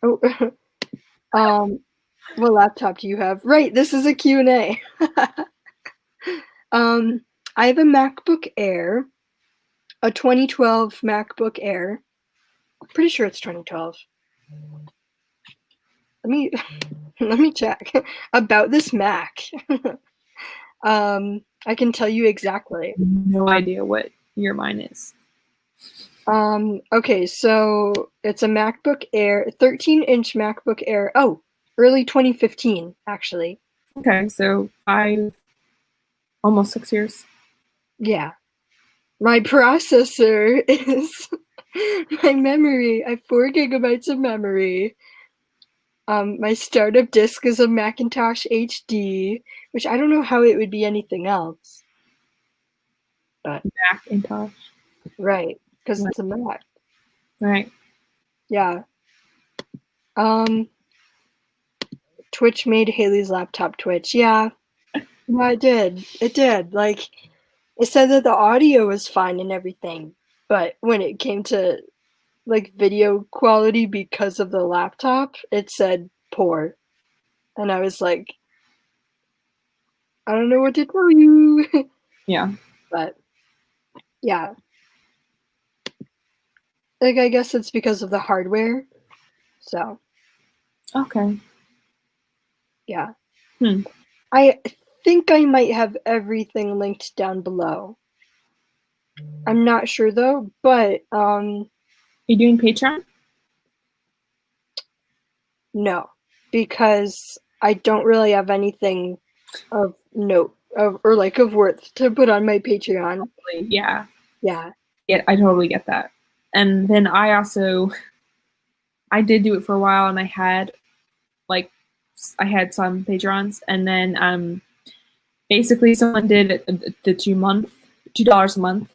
oh, what laptop do you have? Right, this is a Q&A. um, I have a MacBook Air, a 2012 MacBook Air. Pretty sure it's 2012. Let me let me check about this Mac. I can tell you exactly. No idea what year mine is. Okay, so it's a MacBook Air, 13-inch MacBook Air. Oh, early 2015, actually. Okay, so almost 6 years. Yeah. My processor is my memory. I have 4 gigabytes of memory. My startup disk is a Macintosh HD, which I don't know how it would be anything else. But Macintosh. right, because it's a Mac. Right. Yeah. Twitch made Haley's laptop twitch. Yeah. Yeah, it did. It did. Like, it said that the audio was fine and everything, but when it came to like video quality because of the laptop, it said poor. And I was like, I don't know what to tell you. Yeah. But yeah. Like, I guess it's because of the hardware. So, Okay. yeah. Hmm. I think I might have everything linked down below. I'm not sure though, but Are you doing Patreon? no, because I don't really have anything of note or like of worth to put on my Patreon. Yeah. Yeah. Yeah, I totally get that. And then I did do it for a while, and I had some Patrons, and then basically someone did the $2 a month,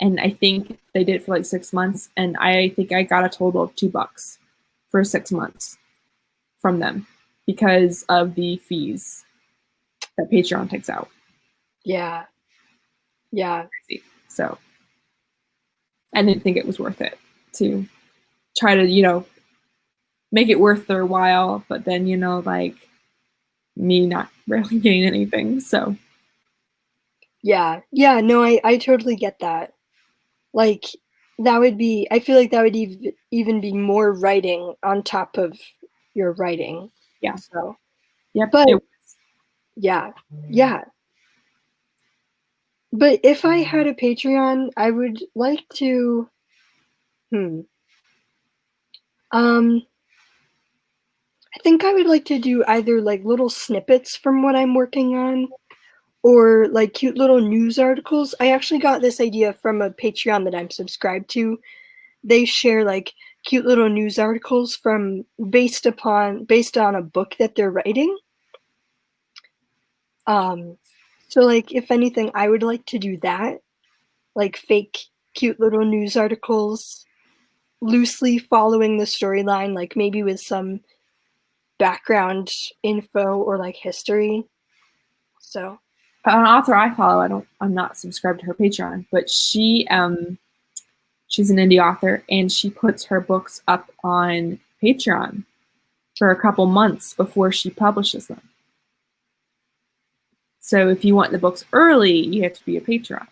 and I think they did it for like 6 months, and I think I got a total of $2 for 6 months from them because of the fees that Patreon takes out. Yeah. Yeah. So I didn't think it was worth it to try to, make it worth their while, but then, like me not really getting anything. So Yeah. Yeah. No, I totally get that. Like, that would be, I feel like that would even be more writing on top of your writing. yeah. So, Yep. but yeah. Yeah. But if I had a Patreon, I would like to, I think I would like to do either like little snippets from what I'm working on or like cute little news articles. I actually got this idea from a Patreon that I'm subscribed to. They share like cute little news articles from based on a book that they're writing. So like if anything, I would like to do that, like fake cute little news articles loosely following the storyline, like maybe with some background info or like history. So an author I follow, I'm not subscribed to her Patreon, but she's an indie author, and she puts her books up on Patreon for a couple months before she publishes them. So if you want the books early, you have to be a Patreon.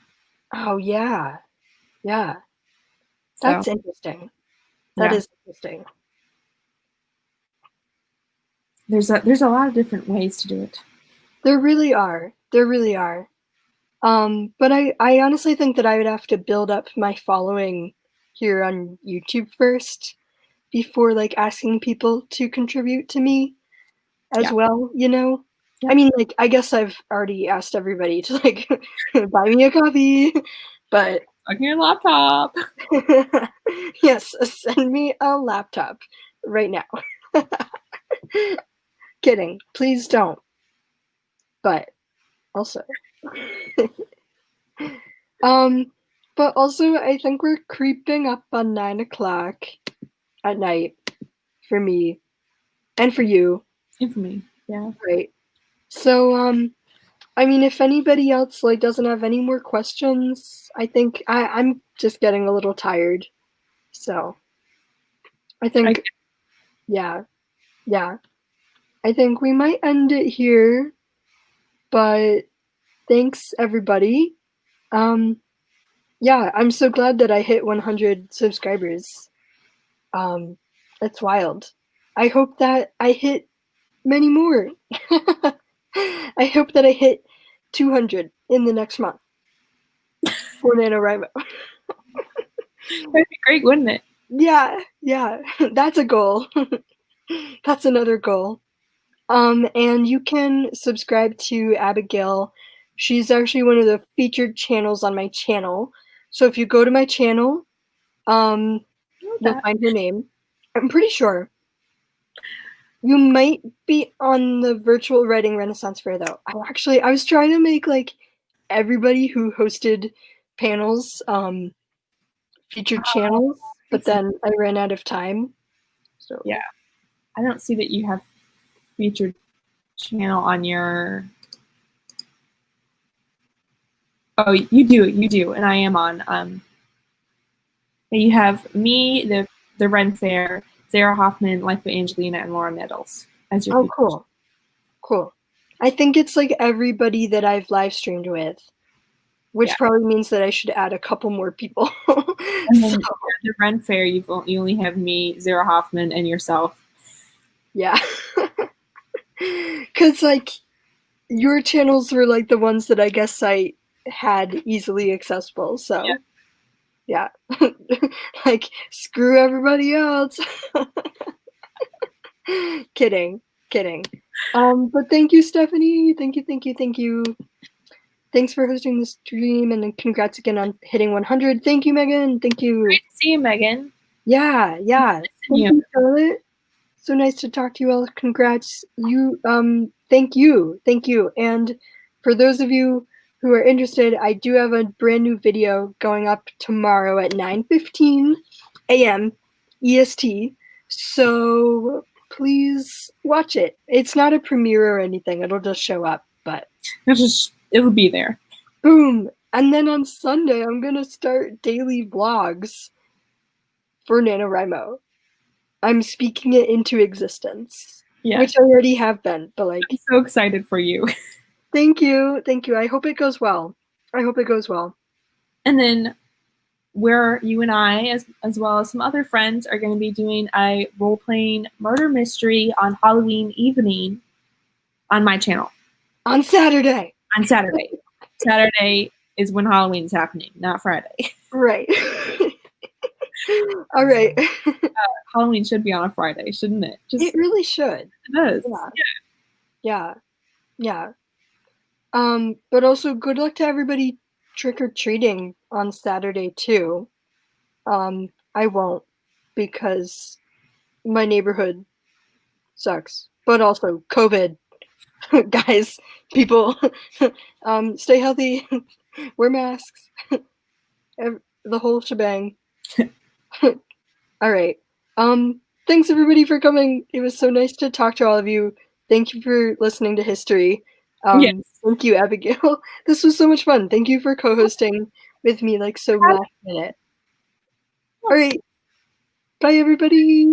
oh yeah. Yeah. That's So interesting. That yeah, is interesting. there's a lot of different ways to do it. There really are. There really are. But I honestly think that I would have to build up my following here on YouTube first before like asking people to contribute to me as Yeah. well, you know? Yeah. I mean, like, I guess I've already asked everybody to like buy me a coffee, but On your laptop. yes, send me a laptop right now. Kidding. Please don't. But Also. But also I think we're creeping up on 9 o'clock at night for me and for you. And for me, yeah. Right. So, I mean, if anybody else like doesn't have any more questions, I think I'm just getting a little tired. So, I think, yeah, I think we might end it here. But thanks everybody. Yeah, I'm so glad that I hit 100 subscribers. That's wild. I hope that I hit many more. I hope that I hit 200 in the next month for NaNoWriMo. That'd be great, wouldn't it? Yeah, that's a goal. That's another goal. And you can subscribe to Abigail. She's actually one of the featured channels on my channel. So if you go to my channel, you'll find her name. I'm pretty sure. You might be on the virtual writing Renaissance Fair though. I was trying to make like everybody who hosted panels featured channels, but then I ran out of time. So yeah, I don't see that you have featured channel on your. Oh, you do, and I am on. You have me, the Ren Fair, Sarah Hoffman, Life of Angelina, and Laura Nettles as your. Oh, cool. I think it's like everybody that I've live streamed with, which probably means that I should add a couple more people. And then the Ren Fair, you only have me, Sarah Hoffman, and yourself. Yeah, because like your channels were like the ones that I guess I had easily accessible. So yeah, like screw everybody else. Kidding. But thank you, Stephanie. Thank you. Thanks for hosting this stream, and congrats again on hitting 100. Thank you, Megan. Thank you. Great to see you, Megan. Yeah. Thank you, Charlotte. So nice to talk to you all. Congrats. Thank you. And for those of you who are interested, I do have a brand new video going up tomorrow at 9:15 a.m. EST. So please watch it. It's not a premiere or anything. It'll just show up, but it'll be there. Boom. And then on Sunday, I'm going to start daily vlogs for NaNoWriMo. I'm speaking it into existence, which I already have been, but like, I'm so excited for you. Thank you. I hope it goes well. And then where you and I, as well as some other friends, are going to be doing a role-playing murder mystery on Halloween evening on my channel. On Saturday. Saturday is when Halloween's happening, not Friday. Right. All right. Halloween should be on a Friday, shouldn't it? It really should. It does. Yeah. But also good luck to everybody trick-or-treating on Saturday too. I won't, because my neighborhood sucks. But also COVID. Guys, people, stay healthy, wear masks, the whole shebang. All right. Thanks everybody for coming. It was so nice to talk to all of you. Thank you for listening to history. Thank you, Abigail. This was so much fun. Thank you for co-hosting with me like so last minute. All right. Bye, everybody.